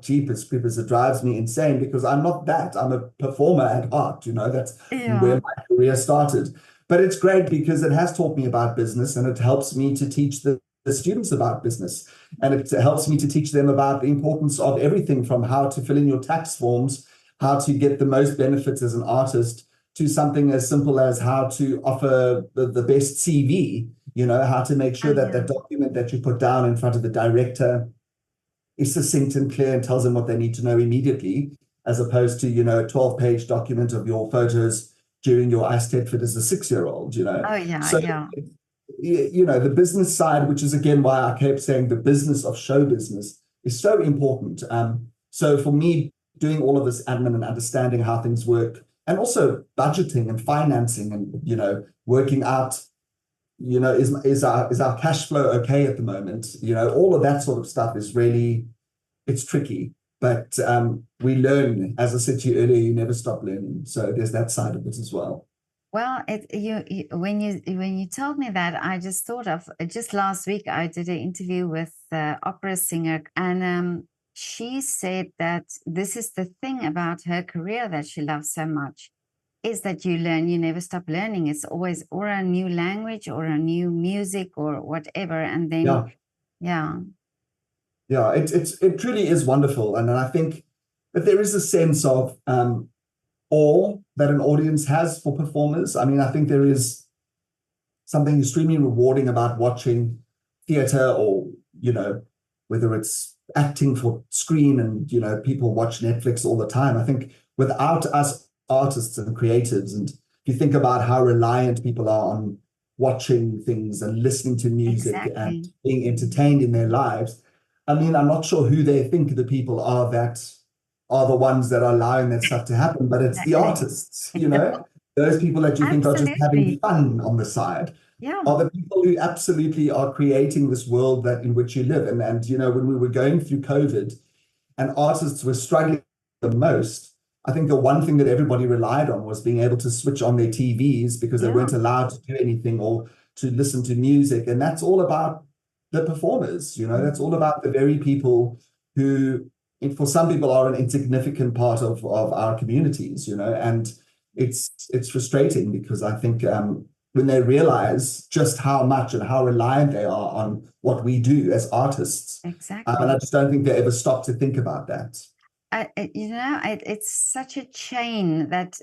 Speaker 1: jeepers creepers, it drives me insane because I'm not that. I'm a performer at heart, that's where my career started. But it's great because it has taught me about business, and it helps me to teach the students about business. And it helps me to teach them about the importance of everything from how to fill in your tax forms, how to get the most benefits as an artist, to something as simple as how to offer the best CV, how to make sure that document that you put down in front of the director is succinct and clear and tells them what they need to know immediately, as opposed to, a 12-page document of your photos during your ice fit as a 6-year-old,
Speaker 2: Oh, yeah,
Speaker 1: So, the business side, which is again why I kept saying the business of show business is so important. So for me, doing all of this admin and understanding how things work, and also budgeting and financing and, working out, is our cash flow okay at the moment? All of that sort of stuff is really, it's tricky. But we learn, as I said to you earlier, you never stop learning. So there's that side of it as well.
Speaker 2: Well, when you told me that, I just thought of just last week. I did an interview with the opera singer, and she said that this is the thing about her career that she loves so much, is that you learn, you never stop learning. It's always or a new language or a new music or whatever, and then
Speaker 1: it truly is wonderful, and I think that there is a sense of awe that an audience has for performers. I mean, I think there is something extremely rewarding about watching theater, or whether it's acting for screen, and people watch Netflix all the time. I think without us artists and creatives, and if you think about how reliant people are on watching things and listening to music and being entertained in their lives, I mean, I'm not sure who they think the people are that are the ones that are allowing that stuff to happen, but it's the artists, those people that you think are just having fun on the side are the people who absolutely are creating this world in which you live. And when we were going through COVID and artists were struggling the most, I think the one thing that everybody relied on was being able to switch on their TVs because they weren't allowed to do anything or to listen to music. And that's all about the performers, that's all about the very people who, for some people, are an insignificant part of our communities, and it's frustrating because I think when they realize just how much and how reliant they are on what we do as artists.
Speaker 2: Exactly.
Speaker 1: And I just don't think they ever stop to think about that.
Speaker 2: It's such a chain that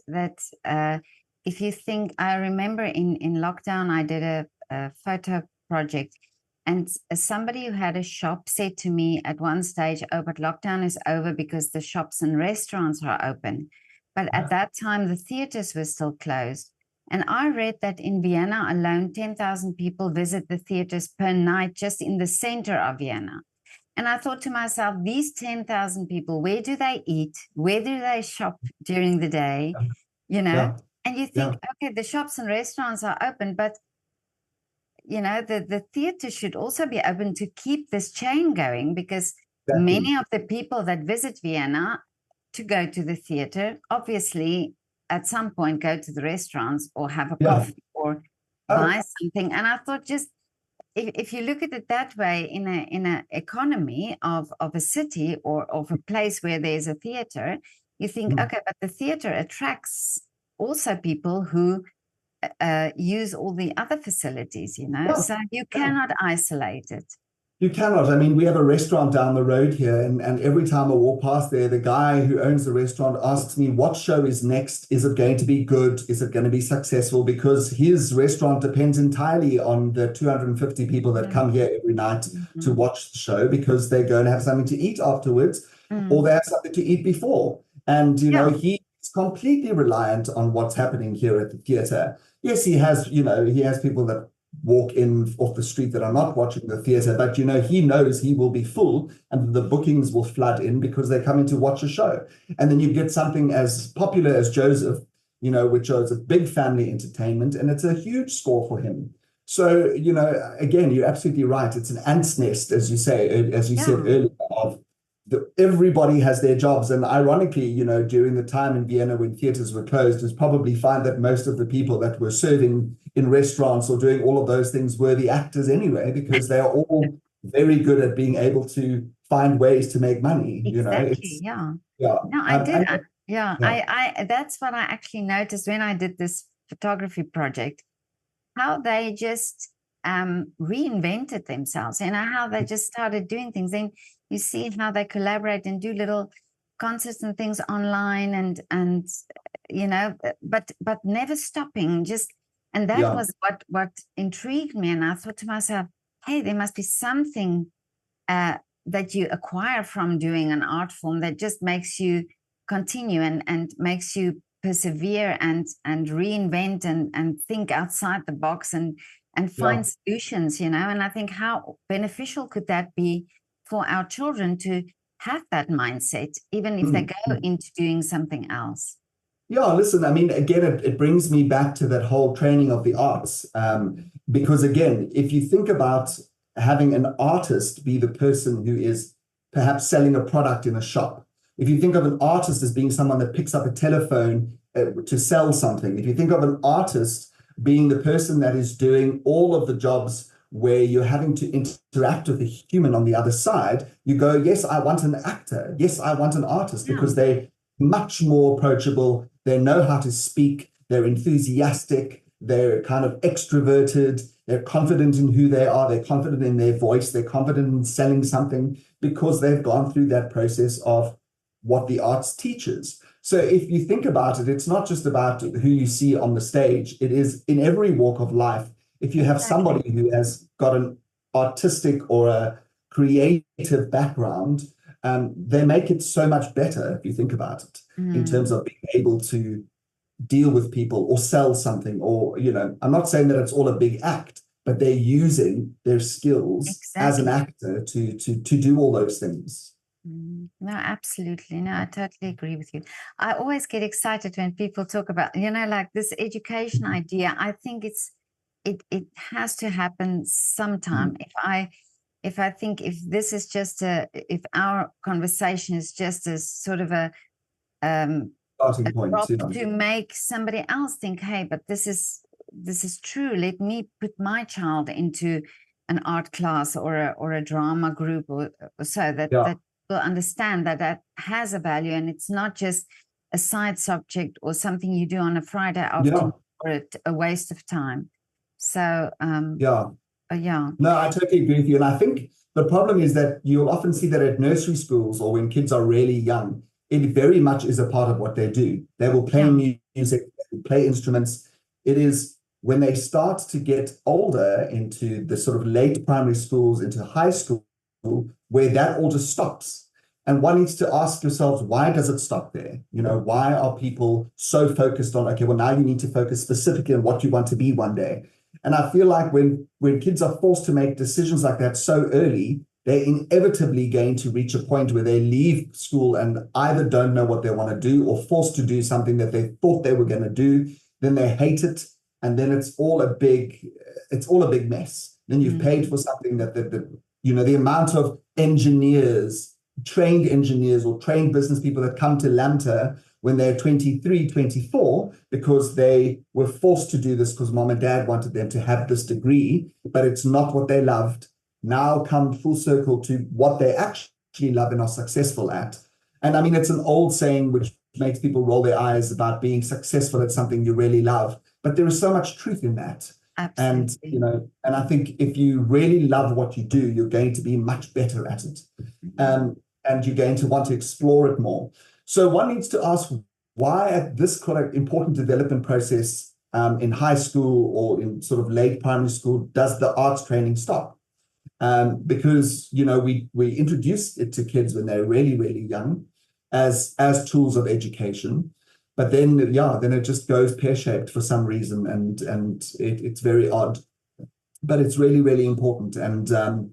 Speaker 2: if you think, I remember in lockdown, I did a photo project, and somebody who had a shop said to me at one stage, "Oh, but lockdown is over because the shops and restaurants are open." But at that time, the theaters were still closed. And I read that in Vienna alone, 10,000 people visit the theaters per night just in the center of Vienna. And I thought to myself, these 10,000 people, where do they eat? Where do they shop during the day?
Speaker 1: Yeah.
Speaker 2: And you think, okay, the shops and restaurants are open, but the theater should also be open to keep this chain going, because many of the people that visit Vienna to go to the theater, obviously at some point go to the restaurants or have a coffee or buy something. And I thought, just if you look at it that way, in a economy of a city or of a place where there's a theater, you think, okay, but the theater attracts also people who use all the other facilities, so you cannot isolate it.
Speaker 1: You cannot. I mean, we have a restaurant down the road here, and every time I walk past there, the guy who owns the restaurant asks me, what show is next? Is it going to be good? Is it going to be successful? Because his restaurant depends entirely on the 250 people that come here every night to watch the show, because they're going to have something to eat afterwards, or they have something to eat before. And, he's completely reliant on what's happening here at the theater. Yes, he has people that walk in off the street that are not watching the theater, but he knows he will be full and the bookings will flood in because they're coming to watch a show. And then you get something as popular as Joseph, which is a big family entertainment, and it's a huge score for him. So, again, you're absolutely right. It's an ant's nest, as you say, as you said earlier, of everybody has their jobs. And ironically, during the time in Vienna when theaters were closed, it's probably find that most of the people that were serving in restaurants or doing all of those things were the actors anyway, because they are all very good at being able to find ways to make money.
Speaker 2: Exactly. No, I did. That's what I actually noticed when I did this photography project, how they just reinvented themselves, and how they just started doing things. Then you see how they collaborate and do little concerts and things online, and but never stopping. And that was what intrigued me. And I thought to myself, hey, there must be something that you acquire from doing an art form that just makes you continue and makes you persevere and reinvent and think outside the box and find solutions, and I think how beneficial could that be for our children to have that mindset, even if they go into doing something else.
Speaker 1: Yeah, listen, I mean, again, it brings me back to that whole training of the arts. Because again, if you think about having an artist be the person who is perhaps selling a product in a shop, if you think of an artist as being someone that picks up a telephone to sell something, if you think of an artist being the person that is doing all of the jobs where you're having to interact with a human on the other side, you go, yes, I want an actor. Yes, I want an artist, because they're much more approachable. They know how to speak. They're enthusiastic. They're kind of extroverted. They're confident in who they are. They're confident in their voice. They're confident in selling something because they've gone through that process of what the arts teaches. So if you think about it, it's not just about who you see on the stage. It is in every walk of life. If you have somebody who has got an artistic or a creative background, they make it so much better if you think about it, in terms of being able to deal with people or sell something, or, I'm not saying that it's all a big act, but they're using their skills as an actor to do all those things.
Speaker 2: No, absolutely. No, I totally agree with you. I always get excited when people talk about, like this education idea. I think it has to happen sometime. If I think if this is just if our conversation is just a sort of a
Speaker 1: starting
Speaker 2: a
Speaker 1: point,
Speaker 2: drop
Speaker 1: you know.
Speaker 2: to make somebody else think, hey, but this is true. Let me put my child into an art class or a drama group or so that will understand that that has a value, and it's not just a side subject or something you do on a Friday afternoon or a waste of time. So
Speaker 1: yeah. No, I totally agree with you. And I think the problem is that you'll often see that at nursery schools or when kids are really young, it very much is a part of what they do. They will play music, play instruments. It is when they start to get older into the sort of late primary schools, into high school, where that all just stops. And one needs to ask yourselves, why does it stop there? You know, why are people so focused on, okay, well, now you need to focus specifically on what you want to be one day. And I feel like when kids are forced to make decisions like that so early, they're inevitably going to reach a point where they leave school and either don't know what they want to do or forced to do something that they thought they were going to do. Then they hate it. And then it's all a big mess. Then you've paid for something that the amount of trained engineers or trained business people that come to LAMTA when they're 23, 24, because they were forced to do this because mom and dad wanted them to have this degree, but it's not what they loved, now come full circle to what they actually love and are successful at. And I mean, it's an old saying which makes people roll their eyes about being successful at something you really love, but there is so much truth in that.
Speaker 2: Absolutely.
Speaker 1: And I think if you really love what you do, you're going to be much better at it. And you're going to want to explore it more. So one needs to ask, why at this quite an important development process in high school or in sort of late primary school does the arts training stop? Because we introduce it to kids when they're really, really young as tools of education, but then it just goes pear-shaped for some reason, and it's very odd, but it's really, really important. And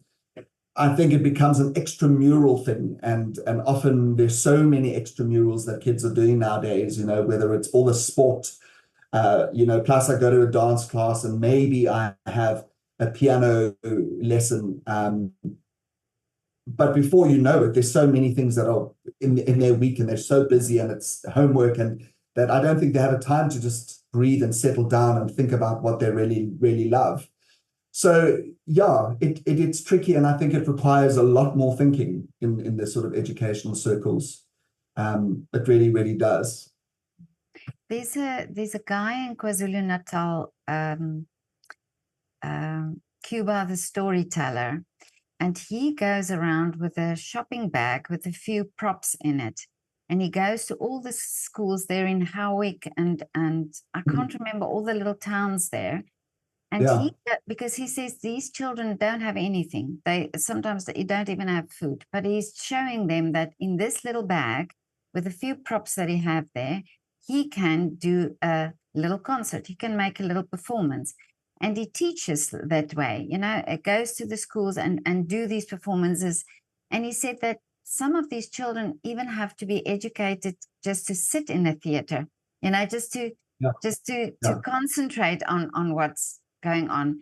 Speaker 1: I think it becomes an extramural thing, and often there's so many extramurals that kids are doing nowadays, whether it's all the sport, plus I go to a dance class and maybe I have a piano lesson. But before you know it, there's so many things that are in their week, and they're so busy, and it's homework, and that I don't think they have a time to just breathe and settle down and think about what they really, really love. So it's tricky, and I think it requires a lot more thinking in the sort of educational circles. It really, really does.
Speaker 2: There's a guy in KwaZulu-Natal, Cuba the storyteller, and he goes around with a shopping bag with a few props in it, and he goes to all the schools there in Howick and I can't remember all the little towns there. And because he says these children don't have anything. Sometimes they don't even have food, but he's showing them that in this little bag with a few props that he have there, he can do a little concert. He can make a little performance, and he teaches that way. It goes to the schools and do these performances. And he said that some of these children even have to be educated just to sit in a theater, just to concentrate on what's going on,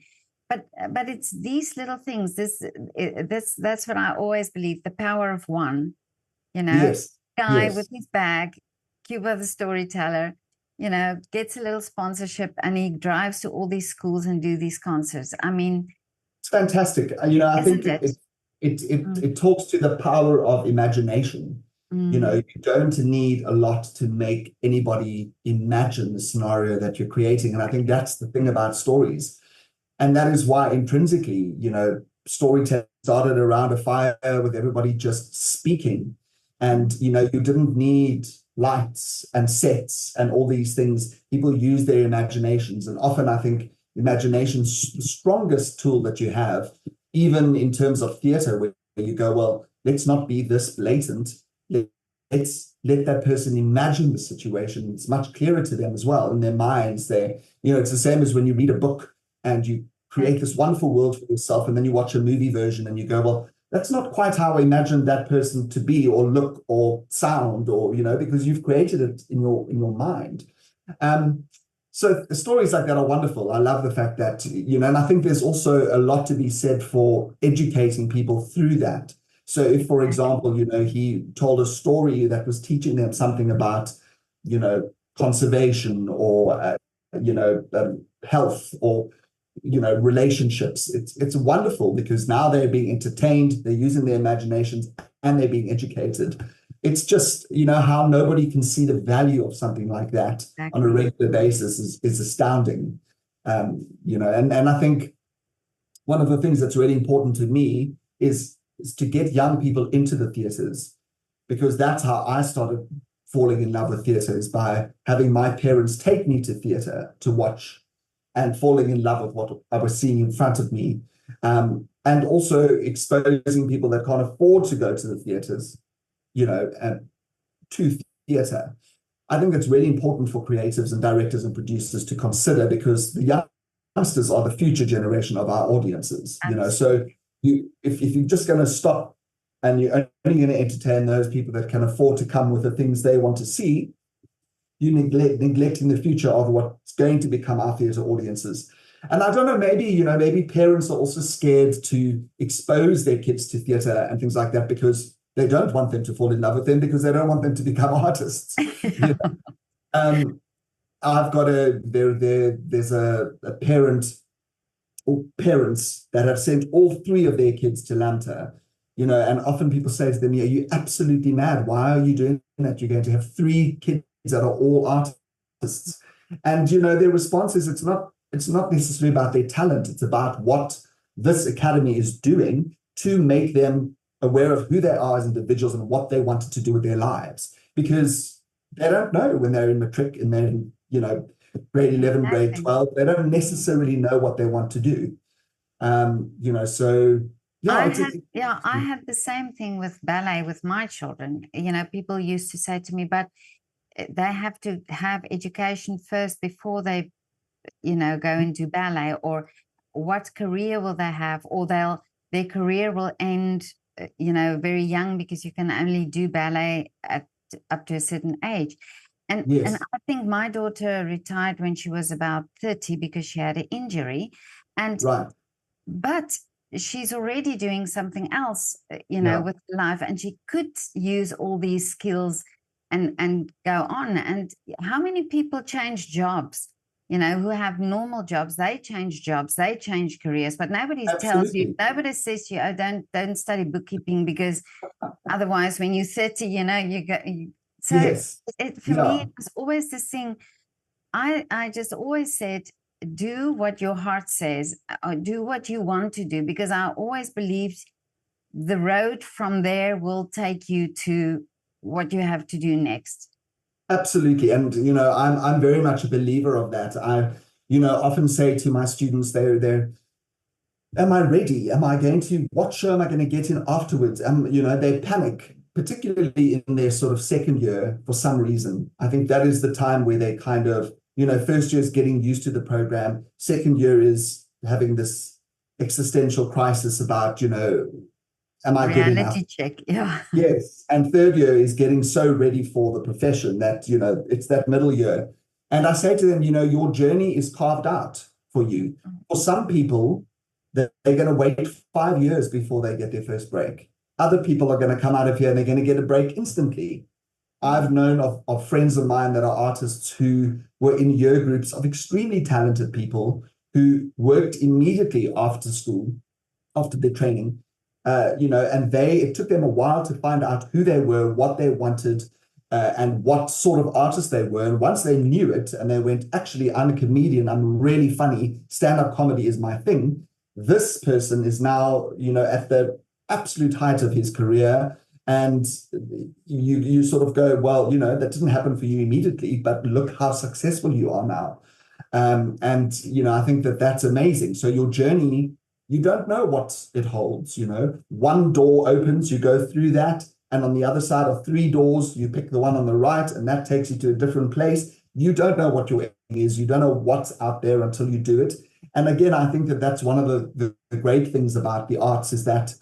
Speaker 2: but it's these little things. That's what I always believe, the power of one. Guy with his bag, Cuba the storyteller, gets a little sponsorship, and he drives to all these schools and do these concerts. I mean,
Speaker 1: it's fantastic. I think it talks to the power of imagination. You don't need a lot to make anybody imagine the scenario that you're creating. And I think that's the thing about stories. And that is why intrinsically, storytelling started around a fire with everybody just speaking. And, you didn't need lights and sets and all these things. People use their imaginations. And often I think imagination's the strongest tool that you have, even in terms of theater, where you go, well, let's not be this blatant. Let's let that person imagine the situation. It's much clearer to them as well in their minds. It's the same as when you read a book and you create this wonderful world for yourself, and then you watch a movie version and you go, well, that's not quite how I imagined that person to be or look or sound, or, because you've created it in your mind. So stories like that are wonderful. I love the fact that, and I think there's also a lot to be said for educating people through that. So if, for example, he told a story that was teaching them something about conservation or, health or, relationships. It's wonderful because now they're being entertained, they're using their imaginations, and they're being educated. It's just, how nobody can see the value of something like that on a regular basis is astounding. And I think one of the things that's really important to me is to get young people into the theatres, because that's how I started falling in love with theatre, is by having my parents take me to theatre to watch and falling in love with what I was seeing in front of me. And also exposing people that can't afford to go to the theatres, and to theatre. I think it's really important for creatives and directors and producers to consider, because the youngsters are the future generation of our audiences. So if you're just going to stop and you're only going to entertain those people that can afford to come with the things they want to see, you're neglecting the future of what's going to become our theatre audiences. And I don't know, maybe parents are also scared to expose their kids to theatre and things like that, because they don't want them to fall in love with them, because they don't want them to become artists. I've got there's a parent or parents that have sent all 3 of their kids to LAMTA, and often people say to them, "Are you absolutely mad? Why are you doing that? You're going to have 3 kids that are all artists." And, their response is, it's not necessarily about their talent. It's about what this academy is doing to make them aware of who they are as individuals and what they wanted to do with their lives, because they don't know when they're in matric and they're in, grade 11, grade 12, they don't necessarily know what they want to do. So yeah.
Speaker 2: I had the same thing with ballet with my children. People used to say to me, but they have to have education first before they, go into ballet, or what career will they have, or their career will end, very young, because you can only do ballet up to a certain age. And I think my daughter retired when she was about 30 because she had an injury. But she's already doing something else, with life, and she could use all these skills and go on. And how many people change jobs, who have normal jobs? They change jobs, they change careers, but nobody tells you, nobody says to you, "Oh, don't study bookkeeping, because otherwise when you're 30, you go." So for me, it was always this thing. I just always said, do what your heart says, or do what you want to do, because I always believed the road from there will take you to what you have to do next.
Speaker 1: Absolutely. And, I'm very much a believer of that. I, often say to my students, am I ready? Am I going to, what show am I going to get in afterwards? They panic, particularly in their sort of second year for some reason. I think that is the time where they kind of, first year is getting used to the program. Second year is having this existential crisis about, am I good enough?
Speaker 2: Reality check, yeah.
Speaker 1: Yes. And third year is getting so ready for the profession that, it's that middle year. And I say to them, your journey is carved out for you. For some people, they're going to wait 5 years before they get their first break. Other people are going to come out of here and they're going to get a break instantly. I've known of friends of mine that are artists who were in year groups of extremely talented people who worked immediately after school, after their training, and it took them a while to find out who they were, what they wanted, and what sort of artists they were. And once they knew it and they went, actually, I'm a comedian, I'm really funny, stand-up comedy is my thing. This person is now, at the absolute height of his career. And you sort of go, well, that didn't happen for you immediately, but look how successful you are now. I think that's amazing. So your journey, you don't know what it holds. One door opens, you go through that, and on the other side of 3 doors, you pick the one on the right, and that takes you to a different place. You don't know what your aim is. You don't know what's out there until you do it. And again, I think that's one of the great things about the arts, is that,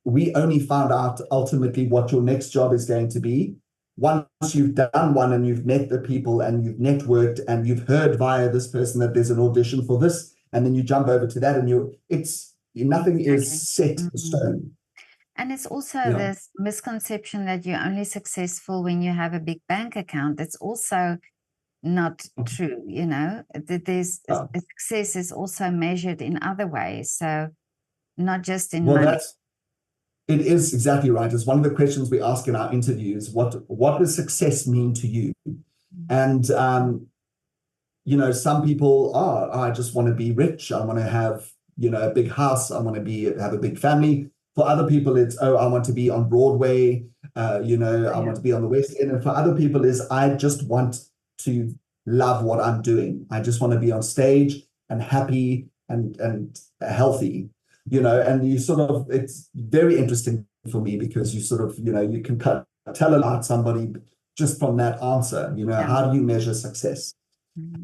Speaker 1: we only found out ultimately what your next job is going to be once you've done one and you've met the people and you've networked and you've heard via this person that there's an audition for this, and then you jump over to that, and nothing is set in stone.
Speaker 2: And it's also
Speaker 1: Yeah.
Speaker 2: this misconception that you're only successful when you have a big bank account. That's also not true, you know, that there's
Speaker 1: Yeah.
Speaker 2: success is also measured in other ways. So not just in
Speaker 1: Well,
Speaker 2: money.
Speaker 1: it is exactly right. It's one of the questions we ask in our interviews. What does success mean to you? And you know, some people are, I just want to be rich. I want to have, you know, a big house. I want to have a big family. For other people, it's, oh, I want to be on Broadway. You know, I want to be on the West End. And for other people is, I just want to love what I'm doing. I just want to be on stage and happy and healthy, you know, and you sort of, it's very interesting for me because you sort of, you know, you can tell about somebody just from that answer, you know, how do you measure success?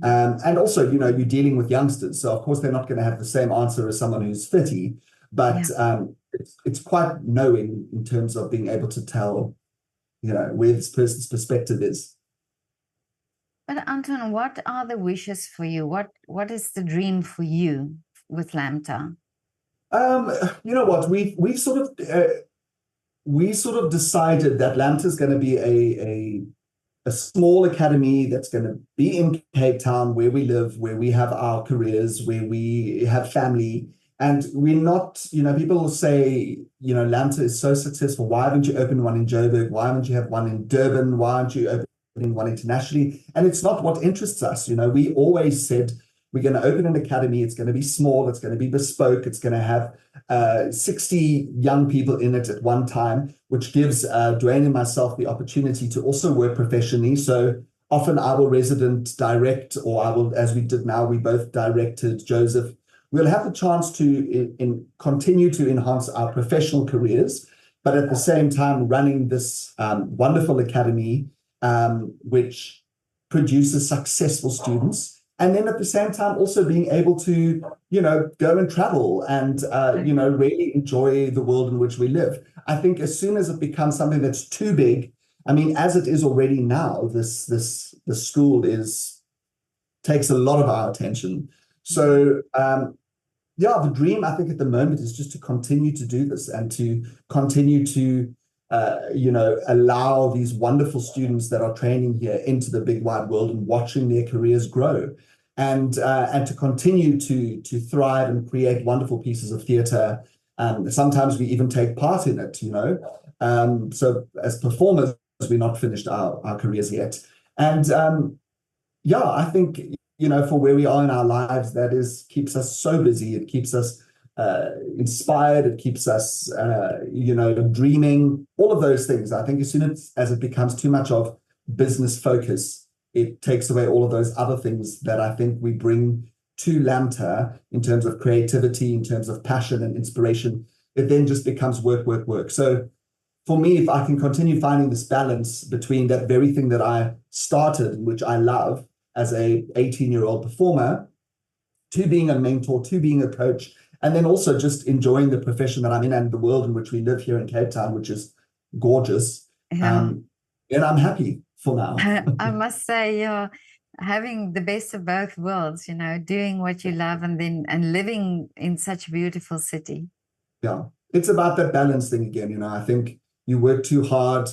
Speaker 1: And also, you know, you're dealing with youngsters. So, of course, they're not going to have the same answer as someone who's 30, but it's quite knowing in terms of being able to tell, you know, where this person's perspective is.
Speaker 2: But Anton, what are the wishes for you? What is the dream for you with LAMTA?
Speaker 1: You know what, we sort of decided that LAMTA is going to be a small academy that's going to be in Cape Town, where we live, where we have our careers, where we have family. And we're not, you know, people will say, you know, LAMTA is so successful. Why haven't you opened one in Joburg? Why haven't you have one in Durban? Why aren't you opening one internationally? And it's not what interests us. You know, we always said, we're going to open an academy. It's going to be small. It's going to be bespoke. It's going to have 60 young people in it at one time, which gives Dwayne and myself the opportunity to also work professionally. So often I will resident direct, or I will, as we did now, we both directed Joseph. We'll have the chance to continue to enhance our professional careers, but at the same time running this wonderful academy, which produces successful students. And then at the same time, also being able to, you know, go and travel and, you know, really enjoy the world in which we live. I think as soon as it becomes something that's too big, I mean, as it is already now, the school takes a lot of our attention. So, yeah, the dream, I think, at the moment is just to continue to do this and to continue to you know, allow these wonderful students that are training here into the big wide world and watching their careers grow, and to continue to thrive and create wonderful pieces of theatre. Sometimes we even take part in it, you know. So as performers, we're not finished our careers yet. And yeah, I think, you know, for where we are in our lives, keeps us so busy. It keeps us inspired. It keeps us, you know, dreaming, all of those things. I think as soon as it becomes too much of business focus, it takes away all of those other things that I think we bring to LAMTA in terms of creativity, in terms of passion and inspiration. It then just becomes work, work, work. So for me, if I can continue finding this balance between that very thing that I started, which I love as a 18-year-old performer, to being a mentor, to being a coach, and then also just enjoying the profession that I'm in and the world in which we live here in Cape Town, which is gorgeous. And I'm happy for now.
Speaker 2: I must say, you're having the best of both worlds, you know, doing what you love and living in such a beautiful city.
Speaker 1: Yeah, it's about that balance thing again. You know, I think you work too hard,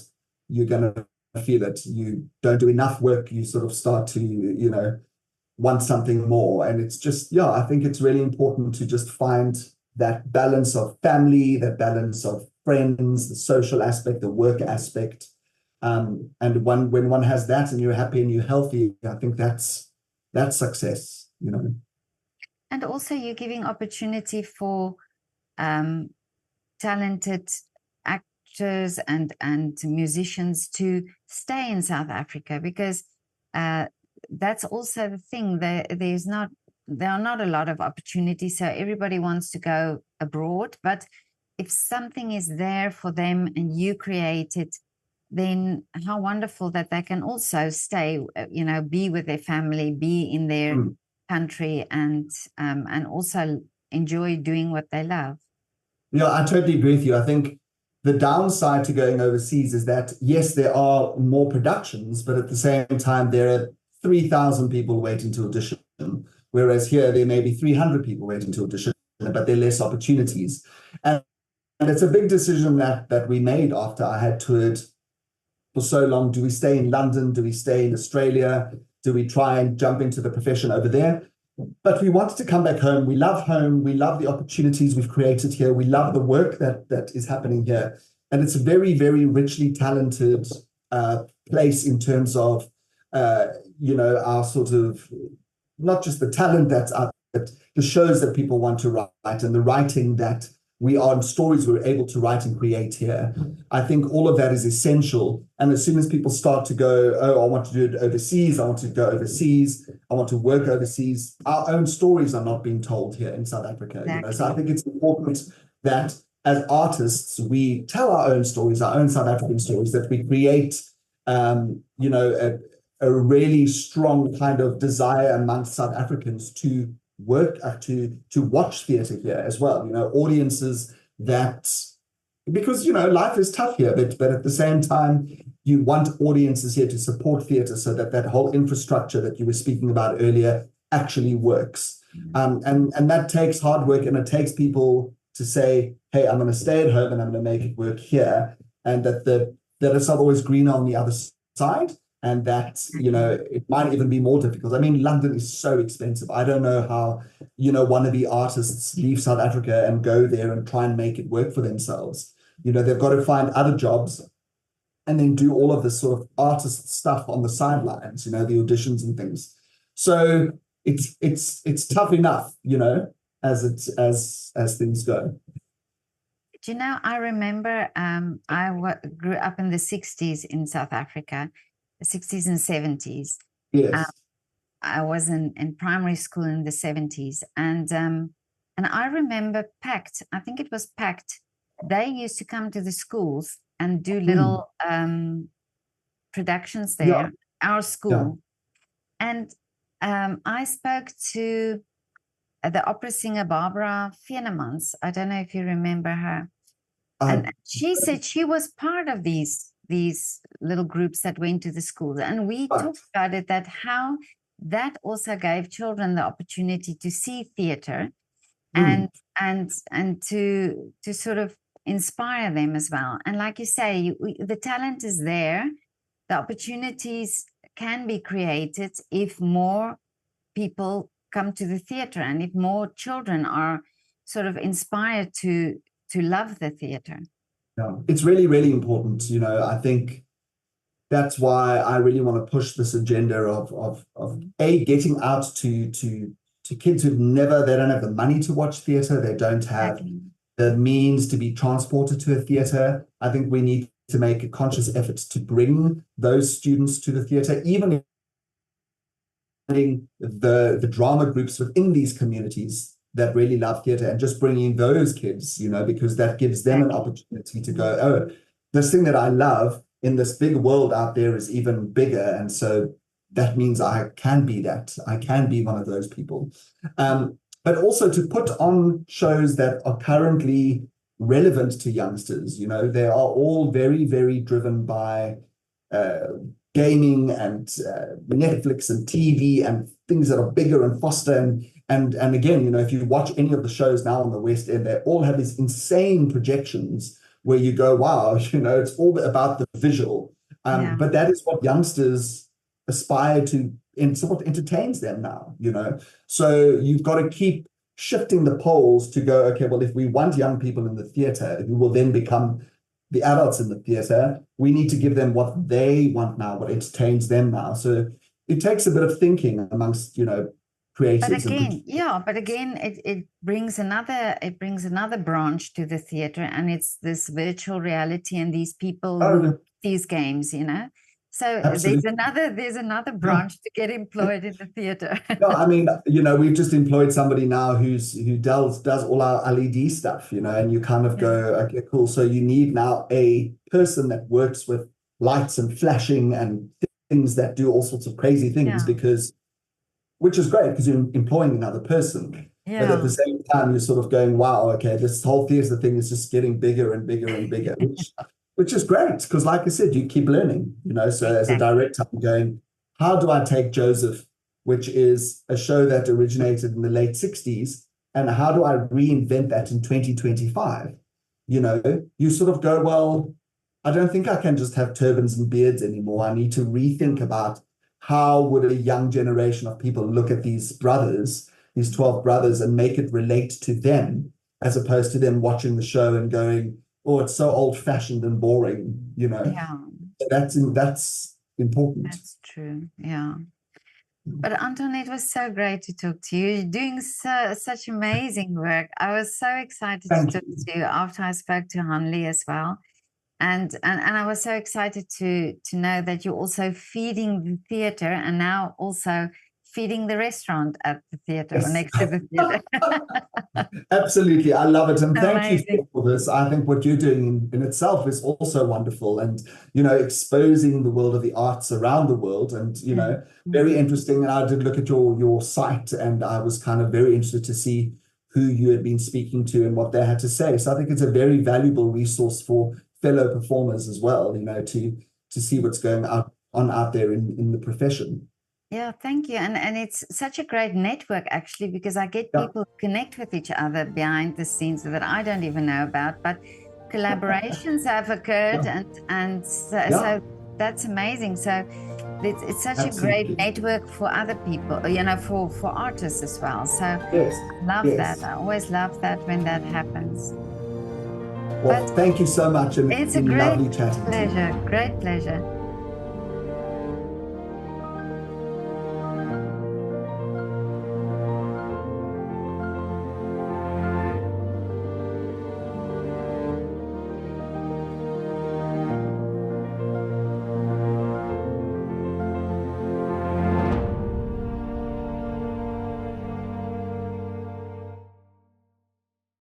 Speaker 1: you're going to feel it. You don't do enough work, you sort of start to, you know, want something more. And it's just, yeah, I think it's really important to just find that balance of family, that balance of friends, the social aspect, the work aspect. And when one has that and you're happy and you're healthy, I think that's success, you know.
Speaker 2: And also you're giving opportunity for talented actors and musicians to stay in South Africa, because that's also the thing. There are not a lot of opportunities, so everybody wants to go abroad. But if something is there for them and you create it, then how wonderful that they can also stay, you know, be with their family, be in their country, and also enjoy doing what they love.
Speaker 1: Yeah, I totally agree with you. I think the downside to going overseas is that, yes, there are more productions, but at the same time, there are 3,000 people waiting to audition, whereas here there may be 300 people waiting to audition, but there are less opportunities. And it's a big decision that we made after I had toured for so long. Do we stay in London? Do we stay in Australia? Do we try and jump into the profession over there? But we wanted to come back home. We love home. We love the opportunities we've created here. We love the work that is happening here. And it's a very, very richly talented place in terms of, our sort of, not just the talent that's out, but the shows that people want to write and the writing that stories we're able to write and create here. I think all of that is essential. And as soon as people start to go, oh, I want to do it overseas, I want to go overseas, I want to work overseas, our own stories are not being told here in South Africa.
Speaker 2: Exactly.
Speaker 1: So I think it's important that as artists, we tell our own stories, our own South African stories, that we create, a really strong kind of desire amongst South Africans to work, to watch theatre here as well. Audiences that, because life is tough here, but at the same time you want audiences here to support theatre so that whole infrastructure that you were speaking about earlier actually works. And that takes hard work, and it takes people to say, hey, I'm going to stay at home and I'm going to make it work here, and that it's not always greener on the other side. And that, it might even be more difficult. I mean, London is so expensive. I don't know how, wannabe artists leave South Africa and go there and try and make it work for themselves. They've got to find other jobs and then do all of this sort of artist stuff on the sidelines, the auditions and things. So it's tough enough, as things go.
Speaker 2: Do I remember I grew up in the 60s in South Africa. The 60s and 70s.
Speaker 1: Yes.
Speaker 2: I was in primary school in the 70s, and I remember PACT. I think it was PACT. They used to come to the schools and do little productions there. Our school, and I spoke to the opera singer Barbara Venemans. I don't know if you remember her, and she said she was part of these little groups that went to the schools, and we talked about it, that how that also gave children the opportunity to see theatre and to sort of inspire them as well. And like you say, the talent is there, the opportunities can be created if more people come to the theatre and if more children are sort of inspired to love the theatre.
Speaker 1: Yeah, it's really, really important. I think that's why I really want to push this agenda of getting out to kids they don't have the money to watch theatre, they don't have the means to be transported to a theatre. I think we need to make a conscious effort to bring those students to the theatre, even the drama groups within these communities that really love theatre, and just bringing those kids, because that gives them an opportunity to go, oh, this thing that I love in this big world out there is even bigger. And so that means I can be that. I can be one of those people. But also to put on shows that are currently relevant to youngsters. They are all very, very driven by gaming and Netflix and TV and things that are bigger and faster. And again, if you watch any of the shows now on the West End, they all have these insane projections where you go, wow, it's all about the visual. But that is what youngsters aspire to, and somewhat entertains them now, So you've got to keep shifting the poles to go, okay, well, if we want young people in the theatre, who will then become the adults in the theatre, we need to give them what they want now, what entertains them now. So it takes a bit of thinking amongst, creatives.
Speaker 2: But again, it brings another branch to the theatre, and it's this virtual reality and these people, these games, So
Speaker 1: Absolutely.
Speaker 2: there's another branch to get employed in the theatre.
Speaker 1: No, I mean, we've just employed somebody now who does all our LED stuff, and you kind of go, okay, cool. So you need now a person that works with lights and flashing and things that do all sorts of crazy things, which is great because you're employing another person. Yeah. But at the same time, you're sort of going, wow, okay, this whole theatre thing is just getting bigger and bigger and bigger, which is great because, like I said, you keep learning, So as a director, I'm going, how do I take Joseph, which is a show that originated in the late 60s, and how do I reinvent that in 2025? you know, you sort of go, well, I don't think I can just have turbans and beards anymore. I need to rethink about how would a young generation of people look at these brothers, these 12 brothers, and make it relate to them, as opposed to them watching the show and going, oh, it's so old-fashioned and boring, you know.
Speaker 2: Yeah,
Speaker 1: That's important.
Speaker 2: that's true. Yeah. But Anton, it was so great to talk to you. You're doing such amazing work. I was so excited
Speaker 1: Thank
Speaker 2: to talk to you after I spoke to Hanli as well. And I was so excited to know that you're also feeding the theater and now also feeding the restaurant at the theater or
Speaker 1: Yes.
Speaker 2: next to the theater.
Speaker 1: Absolutely. I love it. And thank
Speaker 2: Amazing.
Speaker 1: you for this. I think what you're doing in itself is also wonderful, and, you know, exposing the world of the arts around the world, and, you know, very interesting. And I did look at your site, and I was kind of very interested to see who you had been speaking to and what they had to say. So I think it's a very valuable resource for fellow performers as well, you know, to see what's going on out there in the profession.
Speaker 2: Yeah, thank you. And it's such a great network, actually, because I get people connect with each other behind the scenes that I don't even know about, but collaborations have occurred, and so that's amazing. So it's such a great network for other people, you know, for artists as well. So love that. I always love that when that happens.
Speaker 1: Well, thank you so much, and
Speaker 2: it's a
Speaker 1: lovely
Speaker 2: great
Speaker 1: chatting to you.
Speaker 2: pleasure. Great pleasure.